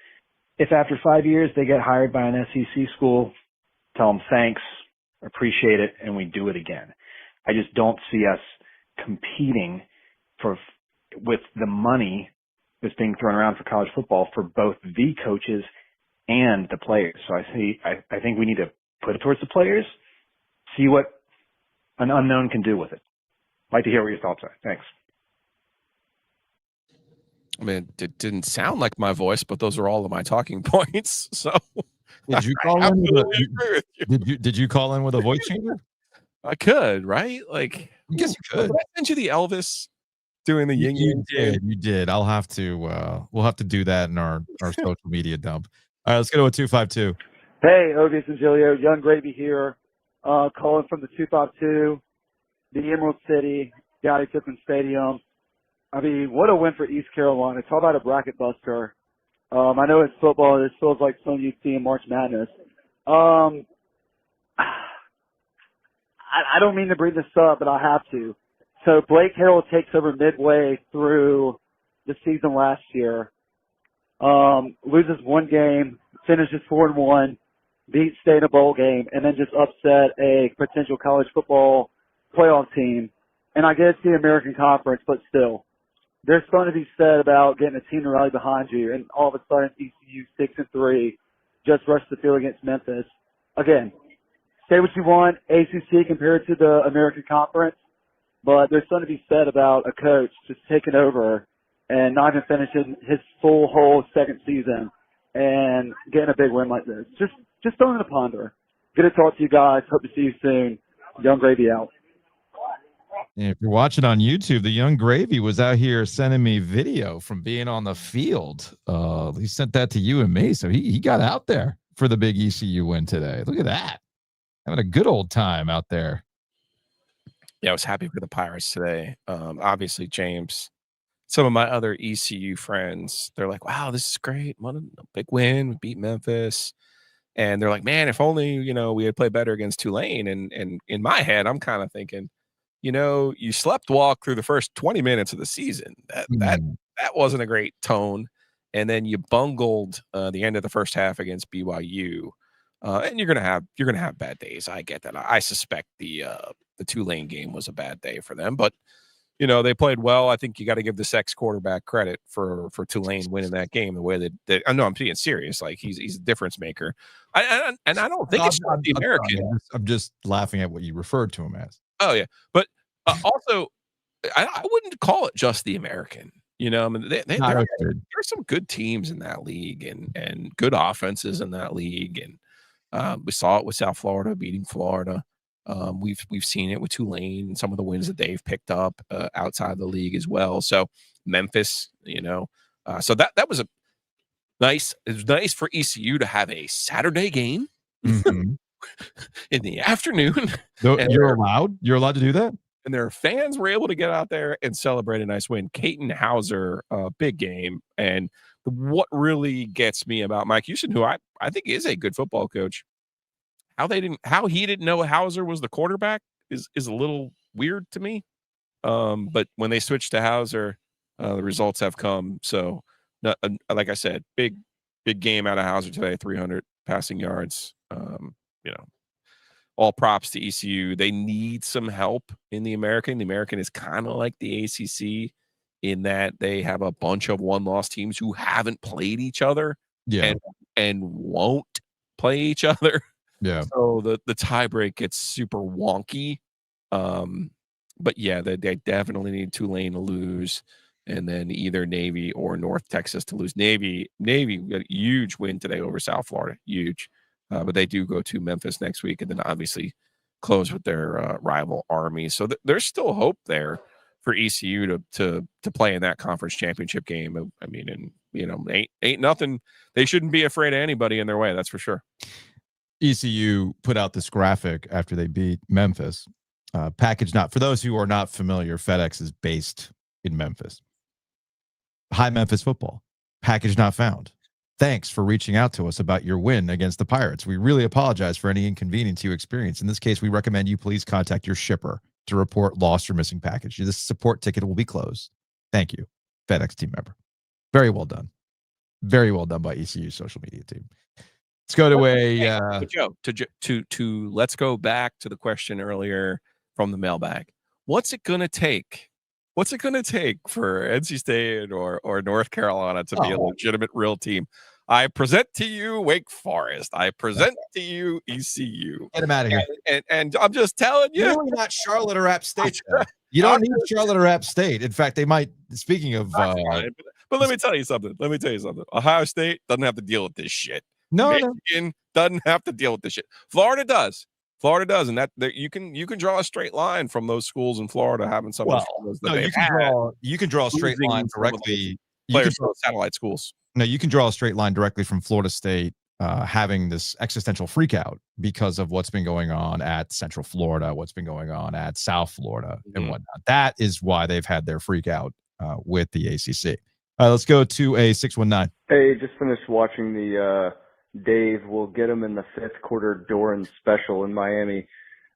Speaker 13: If after 5 years they get hired by an SEC school, tell them thanks, appreciate it, and we do it again. I just don't see us competing with the money that's being thrown around for college football for both the coaches and the players. So I think we need to put it towards the players, see what an unknown can do with it. I'd like to hear what your thoughts are. Thanks.
Speaker 3: I mean, it didn't sound like my voice, but those are all of my talking points. So
Speaker 2: Did you call in? Did you call in with a voice changer?
Speaker 3: I could, right? Like,
Speaker 2: I guess you could.
Speaker 3: Did I send you the Elvis doing the yin yang?
Speaker 2: You did. I'll have to. We'll have to do that in our social media dump. All right, let's go to a 252.
Speaker 14: Hey, Ovies Giglio, Young Gravy here, calling from the 252, the Emerald City, Gowdy Pippin Stadium. I mean, what a win for East Carolina. Talk about a bracket buster. I know it's football. This feels like something you'd see in March Madness. I don't mean to bring this up, but I have to. So Blake Harrell takes over midway through the season last year, loses one game, finishes 4-1, beats State in a bowl game, and then just upset a potential college football playoff team. And I get it's the American Conference, but still, there's something to be said about getting a team to rally behind you, and all of a sudden ECU 6-3 just rushed the field against Memphis. Again, say what you want, ACC compared to the American Conference, but there's something to be said about a coach just taking over and not even finishing his full whole second season and getting a big win like this. Just something to ponder. Good to talk to you guys. Hope to see you soon. Young Gravy out.
Speaker 2: And if you're watching on YouTube, the Young Gravy was out here sending me video from being on the field. He sent that to you and me, so he got out there for the big ECU win today. Look at that. Having a good old time out there.
Speaker 3: Yeah, I was happy for the Pirates today. Obviously, James, some of my other ECU friends, they're like, wow, this is great. What a big win. We beat Memphis. And they're like, man, if only, we had played better against Tulane. And in my head, I'm kind of thinking, you slept walk through the first 20 minutes of the season. That wasn't a great tone. And then you bungled the end of the first half against BYU. And you're gonna have bad days. I get that. I suspect the Tulane game was a bad day for them, but they played well. I think you got to give this ex-quarterback credit for Tulane winning that game the way that I know I'm being serious. Like he's a difference maker. I don't think it's not the American.
Speaker 2: I'm just laughing at what you referred to him as.
Speaker 3: Oh yeah, but also I wouldn't call it just the American. I mean, there's some good teams in that league and good offenses in that league, and we saw it with South Florida beating Florida. We've seen it with Tulane and some of the wins that they've picked up outside the league as well. So Memphis, so that was nice. It was nice for ECU to have a Saturday game in the afternoon.
Speaker 2: You're allowed to do that.
Speaker 3: And their fans were able to get out there and celebrate a nice win. Caton Hauser, big game. And what really gets me about Mike Houston, who I think is a good football coach, how he didn't know Hauser was the quarterback is a little weird to me. But when they switched to Hauser, the results have come. So, like I said, big game out of Hauser today, 300 passing yards. All props to ECU. They need some help in the American. The American is kind of like the ACC in that they have a bunch of one-loss teams who haven't played each other and won't play each other.
Speaker 2: Yeah.
Speaker 3: So the tiebreak gets super wonky. But yeah, they definitely need Tulane to lose, and then either Navy or North Texas to lose. Navy got a huge win today over South Florida. Huge. But they do go to Memphis next week and then obviously close with their rival Army. So there's still hope there for ECU to play in that conference championship game. I mean, and ain't nothing. They shouldn't be afraid of anybody in their way. That's for sure.
Speaker 2: ECU put out this graphic after they beat Memphis. Package not, for those who are not familiar, FedEx is based in Memphis. Hi, Memphis football. Package not found. Thanks for reaching out to us about your win against the Pirates. We really apologize for any inconvenience you experienced. In this case, we recommend you please contact your shipper to report lost or missing package. This support ticket will be closed. Thank you, FedEx team member. Very well done. Very well done by ECU social media team. Let's go to
Speaker 3: Joe, to let's go back to the question earlier from the mailbag. What's it going to take? What's it going to take for NC State or North Carolina to be a legitimate real team? I present to you Wake Forest. I present to you ECU.
Speaker 2: Get him out of here.
Speaker 3: And I'm just telling you.
Speaker 2: You're really not Charlotte or App State. You don't need Charlotte or App State. In fact, they might, speaking of
Speaker 3: But let me tell you something. Ohio State doesn't have to deal with this shit.
Speaker 2: No,
Speaker 3: Michigan doesn't have to deal with this shit. Florida does, and that you can draw a straight line from those schools in Florida having some of the struggles that
Speaker 2: no,
Speaker 3: they've
Speaker 2: you can draw a straight
Speaker 3: losing
Speaker 2: line
Speaker 3: some of
Speaker 2: directly.
Speaker 3: players from satellite schools.
Speaker 2: No, you can draw a straight line directly from Florida State having this existential freakout because of what's been going on at Central Florida, what's been going on at South Florida, and whatnot. That is why they've had their freakout with the ACC. All right, let's go to a 619.
Speaker 15: Hey, just finished watching the Dave will get him in the fifth quarter Doeren special in Miami.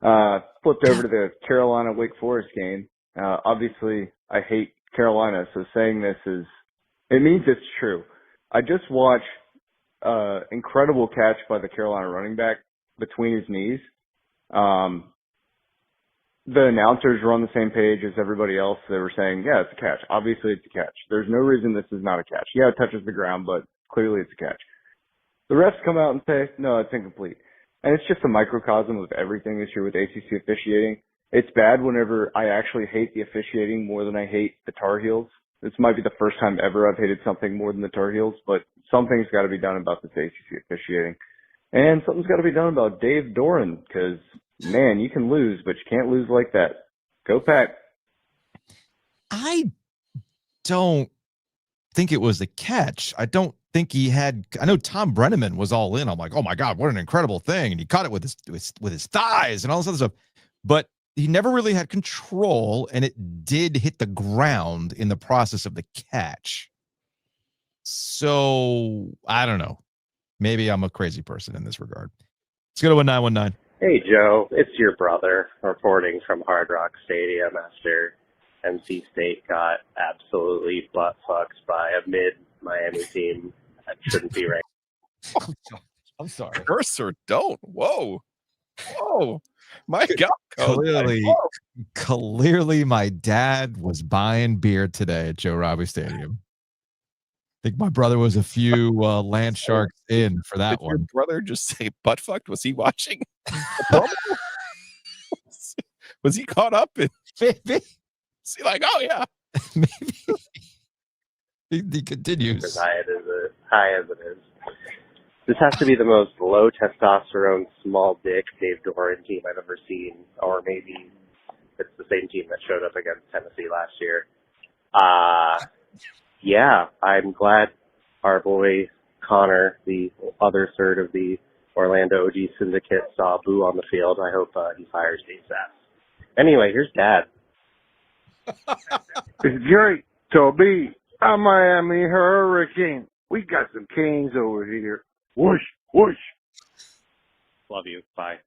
Speaker 15: Flipped over to the Carolina Wake Forest game. Obviously, I hate Carolina, so saying this it means it's true. I just watched incredible catch by the Carolina running back between his knees. The announcers were on the same page as everybody else. They were saying, yeah, it's a catch. Obviously, it's a catch. There's no reason this is not a catch. Yeah, it touches the ground, but clearly it's a catch. The refs come out and say, no, it's incomplete. And it's just a microcosm of everything this year with ACC officiating. It's bad whenever I actually hate the officiating more than I hate the Tar Heels. This might be the first time ever I've hated something more than the Tar Heels, but something's got to be done about this ACC officiating. And something's got to be done about Dave Doeren, because, man, you can lose, but you can't lose like that. Go Pack.
Speaker 2: I don't think it was a catch. I don't think he had. I know Tom Brenneman was all in. I'm like, oh my God, what an incredible thing. And he caught it with his thighs and all this other stuff. But he never really had control, and it did hit the ground in the process of the catch. So I don't know. Maybe I'm a crazy person in this regard. Let's go to a 919.
Speaker 16: Hey, Joe. It's your brother reporting from Hard Rock Stadium after NC State got absolutely butt-fucked by a mid-Miami team that shouldn't be ranked.
Speaker 2: I'm sorry.
Speaker 3: Curse or don't. Whoa. My God.
Speaker 2: Clearly, my dad was buying beer today at Joe Robbie Stadium. I think my brother was a few land sharks in for that one.
Speaker 3: Your brother just say butt fucked? Was he watching? Was he caught up in?
Speaker 2: Maybe.
Speaker 3: Is he like, oh yeah?
Speaker 2: Maybe. He continues.
Speaker 16: As high as it is. This has to be the most low testosterone, small dick Dave Doeren team I've ever seen, or maybe it's the same team that showed up against Tennessee last year. Yeah, I'm glad our boy Connor, the other third of the Orlando OG syndicate, saw Boo on the field. I hope he fires Dave's ass. Anyway, here's Dad.
Speaker 17: It's Drake. Toby, a Miami Hurricane. We got some kings over here. Whoosh, whoosh.
Speaker 16: Love you. Bye.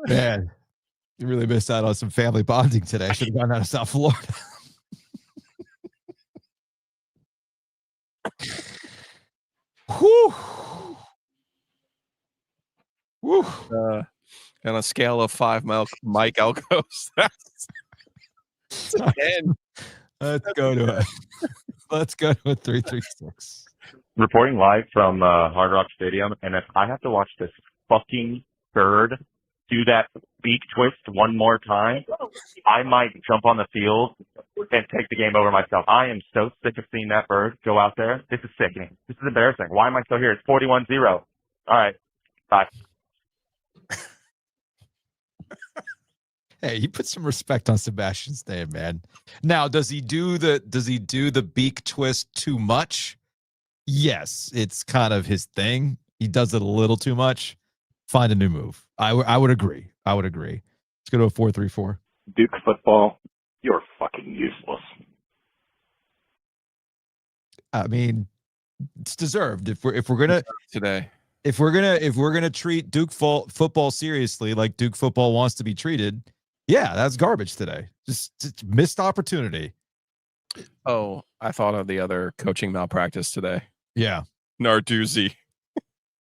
Speaker 2: Man, you really missed out on some family bonding today. I should have gone out of South Florida. Whew. Whew.
Speaker 3: On a scale of 5 Mike Elkos, that's 10.
Speaker 2: Let's go to it. Let's go to a 336.
Speaker 18: Reporting live from Hard Rock Stadium, and if I have to watch this fucking bird do that beak twist one more time, I might jump on the field and take the game over myself. I am so sick of seeing that bird go out there. This is sickening. This is embarrassing. Why am I still here? It's 41-0. All right. Bye.
Speaker 2: Hey, you put some respect on Sebastian's name, man. Now, does he do the beak twist too much? Yes, it's kind of his thing. He does it a little too much. Find a new move. I would agree. Let's go to a 434.
Speaker 19: Duke football, you're fucking useless.
Speaker 2: I mean, it's deserved. If we're gonna
Speaker 3: today,
Speaker 2: if we're gonna treat Duke football seriously, like Duke football wants to be treated, yeah, that's garbage today. Just missed opportunity.
Speaker 3: Oh, I thought of the other coaching malpractice today.
Speaker 2: Yeah,
Speaker 3: Narduzzi.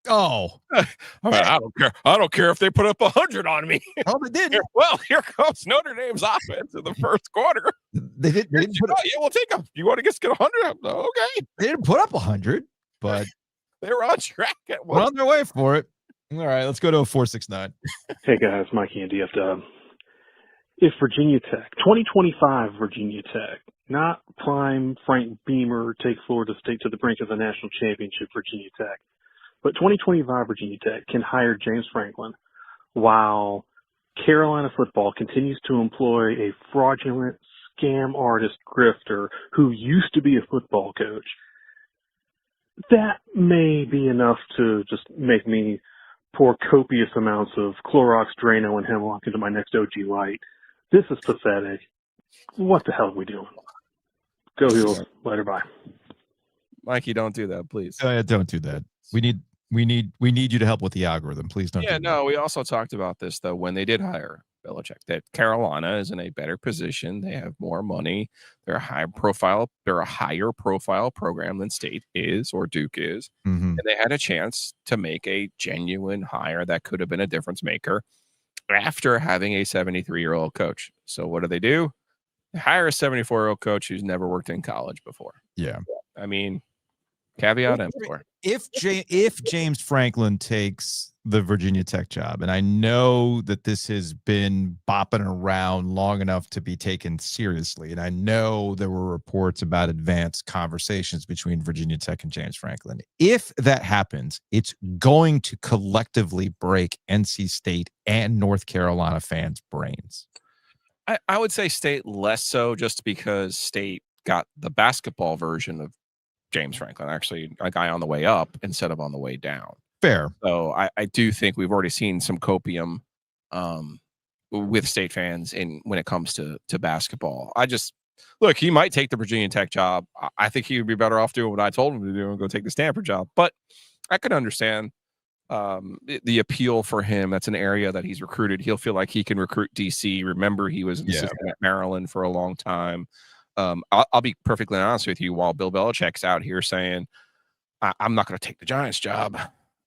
Speaker 2: Oh,
Speaker 3: all right, I don't care if they put up 100 on me.
Speaker 2: Oh, they did.
Speaker 3: Here comes Notre Dame's offense in the first quarter.
Speaker 2: They didn't
Speaker 3: yeah, we'll take them. You want to get 100? Okay.
Speaker 2: They didn't put up 100, but
Speaker 3: they were on track at
Speaker 2: one. On their way for it. All right, let's go to a 469.
Speaker 20: Hey guys, Mikey and DF Dub. If Virginia Tech, 2025 Virginia Tech, not prime Frank Beamer take Florida State to the brink of the national championship Virginia Tech, but 2025 Virginia Tech can hire James Franklin while Carolina football continues to employ a fraudulent scam artist grifter who used to be a football coach. That may be enough to just make me pour copious amounts of Clorox, Drano, and Hemlock into my next OG Light. This is pathetic. What the hell are we doing? Go Heels. Later, bye.
Speaker 3: Mikey, don't do that, please.
Speaker 2: Don't do that. We need you to help with the algorithm. Please don't.
Speaker 3: Yeah,
Speaker 2: do
Speaker 3: no, we also talked about this, though, when they did hire Belichick, that Carolina is in a better position. They have more money. They're a higher profile program than State is or Duke is.
Speaker 2: Mm-hmm.
Speaker 3: And they had a chance to make a genuine hire that could have been a difference maker after having a 73-year-old coach. So what do? They hire a 74-year-old coach who's never worked in college before.
Speaker 2: Yeah.
Speaker 3: I mean, caveat emptor.
Speaker 2: If James Franklin takes the Virginia Tech job, and I know that this has been bopping around long enough to be taken seriously, and I know there were reports about advanced conversations between Virginia Tech and James Franklin. If that happens, it's going to collectively break NC State and North Carolina fans' brains.
Speaker 3: I would say State less so, just because State got the basketball version of James Franklin, actually a guy on the way up instead of on the way down.
Speaker 2: Fair.
Speaker 3: So I do think we've already seen some copium with State fans when it comes to basketball. Look, he might take the Virginia Tech job. I think he would be better off doing what I told him to do and go take the Stanford job. But I could understand the appeal for him. That's an area that he's recruited. He'll feel like he can recruit DC. Remember, he was an assistant at Maryland for a long time. I'll be perfectly honest with you. While Bill Belichick's out here saying, I'm not going to take the Giants job,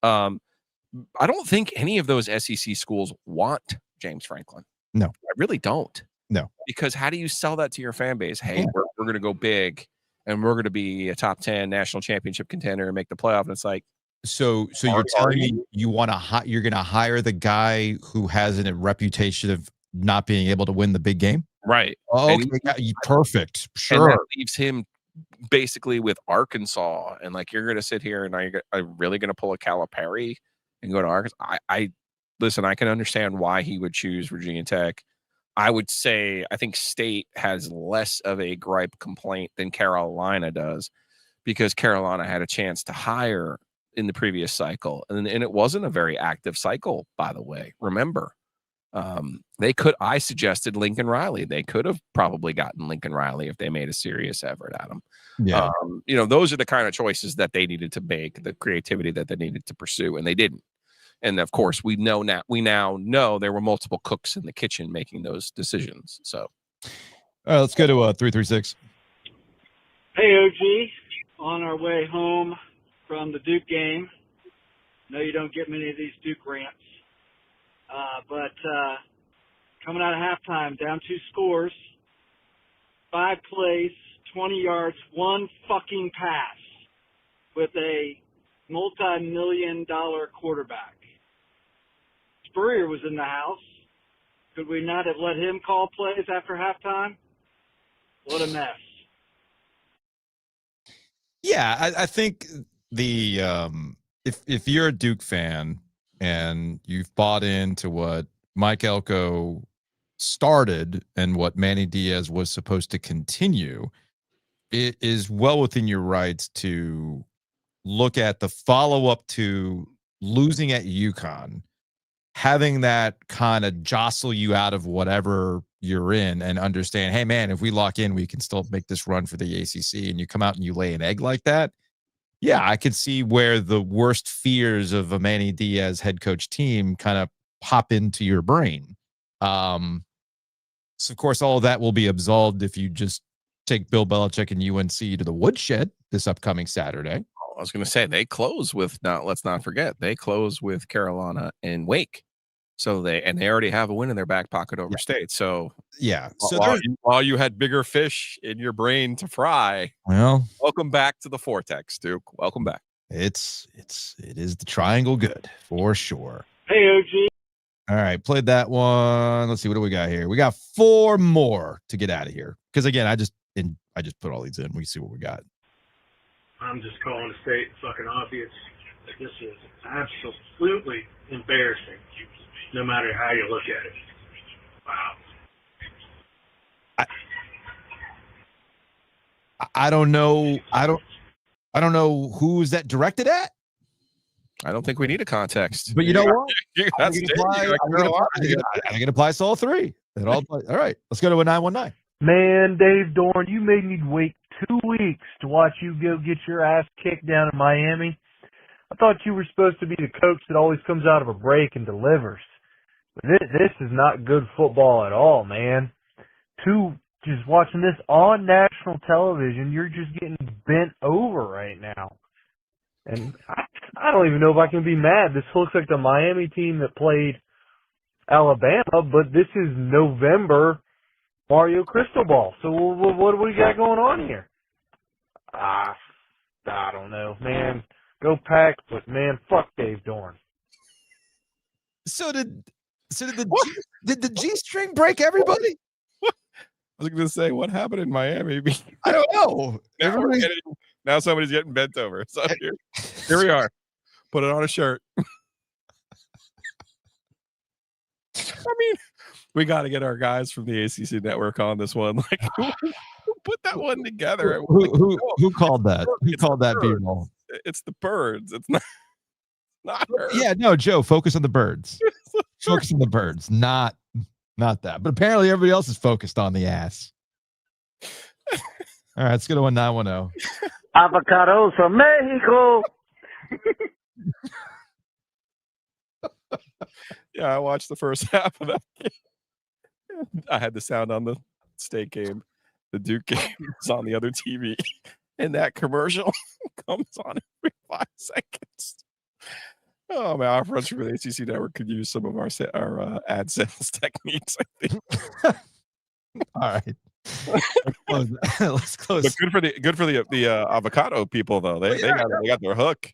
Speaker 3: I don't think any of those SEC schools want James Franklin.
Speaker 2: No.
Speaker 3: I really don't.
Speaker 2: No.
Speaker 3: Because how do you sell that to your fan base? Hey, we're going to go big, and we're going to be a top 10 national championship contender and make the playoff. And it's like,
Speaker 2: so you're telling me you're going to hire the guy who has a reputation of not being able to win the big game?
Speaker 3: Right.
Speaker 2: Oh, okay. Perfect. Sure.
Speaker 3: And that leaves him basically with Arkansas. And like, you're going to sit here and are really going to pull a Calipari and go to Arkansas? Listen, I can understand why he would choose Virginia Tech. I would say I think State has less of a gripe complaint than Carolina does, because Carolina had a chance to hire in the previous cycle. And it wasn't a very active cycle, by the way. Remember, I suggested Lincoln Riley. They could have probably gotten Lincoln Riley if they made a serious effort at him.
Speaker 2: Yeah.
Speaker 3: Those are the kind of choices that they needed to make, the creativity that they needed to pursue, and they didn't. And of course, we now know there were multiple cooks in the kitchen making those decisions. So,
Speaker 2: all right, let's go to 336.
Speaker 21: Hey, OG, on our way home from the Duke game. No, you don't get many of these Duke rants. But coming out of halftime, down 2 scores, 5 plays, 20 yards, 1 fucking pass with a multi-million-dollar quarterback. Spurrier was in the house. Could we not have let him call plays after halftime? What a mess.
Speaker 2: Yeah, I think the if you're a Duke fan and you've bought into what Mike Elko started and what Manny Diaz was supposed to continue, it is well within your rights to look at the follow-up to losing at UConn, having that kind of jostle you out of whatever you're in, and understand, hey, man, if we lock in, we can still make this run for the ACC, and you come out and you lay an egg like that. Yeah, I could see where the worst fears of a Manny Diaz head coach team kind of pop into your brain. So, of course, all of that will be absolved if you just take Bill Belichick and UNC to the woodshed this upcoming Saturday.
Speaker 3: I was going to say they close with let's not forget, they close with Carolina and Wake. So they already have a win in their back pocket over State. So
Speaker 2: yeah. So
Speaker 3: while you had bigger fish in your brain to fry,
Speaker 2: well,
Speaker 3: welcome back to the Vortex, Duke. Welcome back.
Speaker 2: It is the triangle good for sure.
Speaker 21: Hey, OG.
Speaker 2: All right, played that one. Let's see, what do we got here? We got 4 more to get out of here. Because again, I just put all these in. We see what we got.
Speaker 20: I'm just calling to state fucking obvious that this is absolutely embarrassing, no matter how you look at it. Wow.
Speaker 2: I don't know. I don't know who's that directed at.
Speaker 3: I don't think we need a context.
Speaker 2: But you know what?
Speaker 3: I
Speaker 2: I think it applies to all 3. All right, let's go to a 919.
Speaker 4: Man, Dave Doeren, you made me wait 2 weeks to watch you go get your ass kicked down in Miami. I thought you were supposed to be the coach that always comes out of a break and delivers. But this is not good football at all, man. Just watching this on national television, you're just getting bent over right now. And I don't even know if I can be mad. This looks like the Miami team that played Alabama, but this is November Mario Cristobal. So what do we got going on here? I don't know, man. Go Pack, but man, fuck Dave Doeren.
Speaker 2: So did the G-string break everybody?
Speaker 3: I was going to say, what happened in Miami?
Speaker 2: I don't know.
Speaker 3: Now somebody's getting bent over. So here we are. Put it on a shirt. I mean, we got to get our guys from the ACC network on this one. Like, who put that one together?
Speaker 2: Who called that? Who called that B-roll?
Speaker 3: It's the birds. It's not her.
Speaker 2: Yeah, no, Joe, focus on the birds. Focus on the birds, not that. But apparently everybody else is focused on the ass. All right, let's go to 910.
Speaker 17: Avocados from Mexico.
Speaker 3: Yeah, I watched the first half of that game. I had the sound on the state game. The Duke game was on the other TV. And that commercial comes on every 5 seconds. Oh, man, our friends from the ACC network could use some of our ad sales techniques, I think.
Speaker 2: All right. Let's close.
Speaker 3: But good for the avocado people though. They got their hook.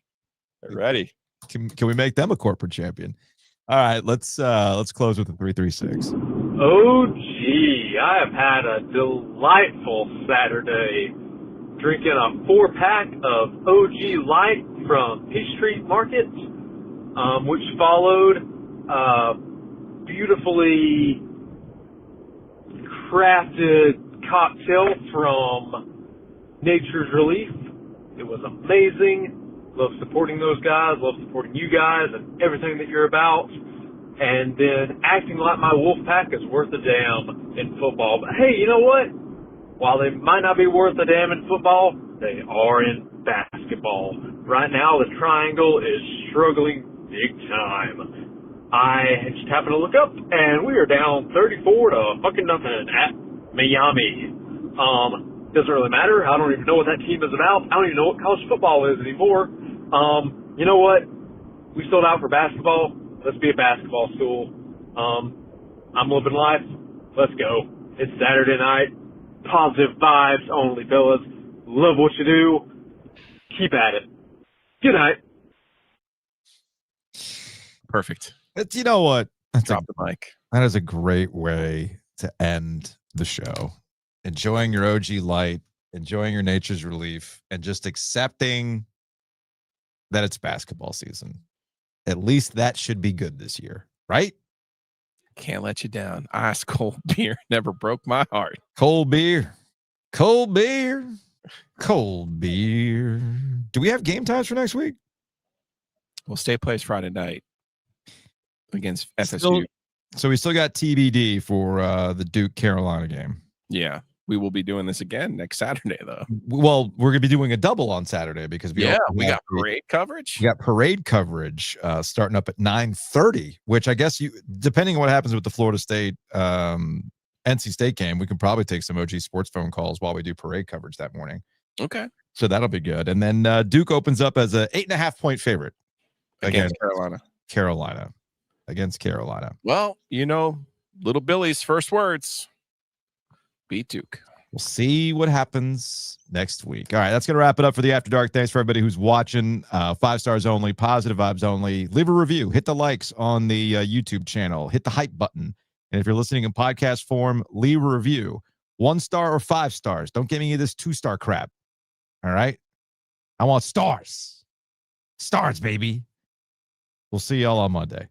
Speaker 3: They're ready.
Speaker 2: Can we make them a corporate champion? All right, let's close with the 336.
Speaker 22: Oh gee, I have had a delightful Saturday drinking a 4-pack of OG Light from Peachtree Market, which followed beautifully crafted cocktail from Nature's Relief. It was amazing. Love supporting those guys. Love supporting you guys and everything that you're about. And then acting like my Wolfpack is worth a damn in football. But hey, you know what? While they might not be worth a damn in football, they are in basketball. Right now, the Triangle is struggling big time. I just happened to look up, and we are down 34 to fucking nothing at Miami. Doesn't really matter. I don't even know what that team is about. I don't even know what college football is anymore. You know what? We sold out for basketball. Let's be a basketball school. I'm living life. Let's go. It's Saturday night. Positive vibes only, fellas. Love what you do. Keep at it. Good night.
Speaker 3: Perfect.
Speaker 2: But you know what?
Speaker 3: Drop the mic.
Speaker 2: That is a great way to end the show. Enjoying your OG Light, enjoying your Nature's Relief, and just accepting that it's basketball season. At least that should be good this year, right?
Speaker 3: Can't let you down. Ice cold beer never broke my heart.
Speaker 2: Cold beer. Cold beer. Cold beer. Do we have game times for next week?
Speaker 3: Well, State plays Friday night against FSU.
Speaker 2: So we still got TBD for the Duke Carolina game.
Speaker 3: Yeah. We will be doing this again next Saturday, though.
Speaker 2: Well, we're going to be doing a double on Saturday because we
Speaker 3: got parade coverage.
Speaker 2: We got parade coverage starting up at 9:30, which I guess depending on what happens with the Florida State NC State game, we can probably take some OG Sports phone calls while we do parade coverage that morning.
Speaker 3: Okay.
Speaker 2: So that'll be good. And then Duke opens up as a 8.5-point favorite
Speaker 3: against Carolina.
Speaker 2: Against Carolina.
Speaker 3: Well, little Billy's first words. Beat Duke.
Speaker 2: We'll see what happens next week. All right, that's going to wrap it up for the After Dark. Thanks for everybody who's watching. 5 stars only, positive vibes only. Leave a review. Hit the likes on the YouTube channel. Hit the hype button. And if you're listening in podcast form, leave a review. 1 star or 5 stars. Don't give me this 2-star crap. All right? I want stars. Stars, baby. We'll see y'all on Monday.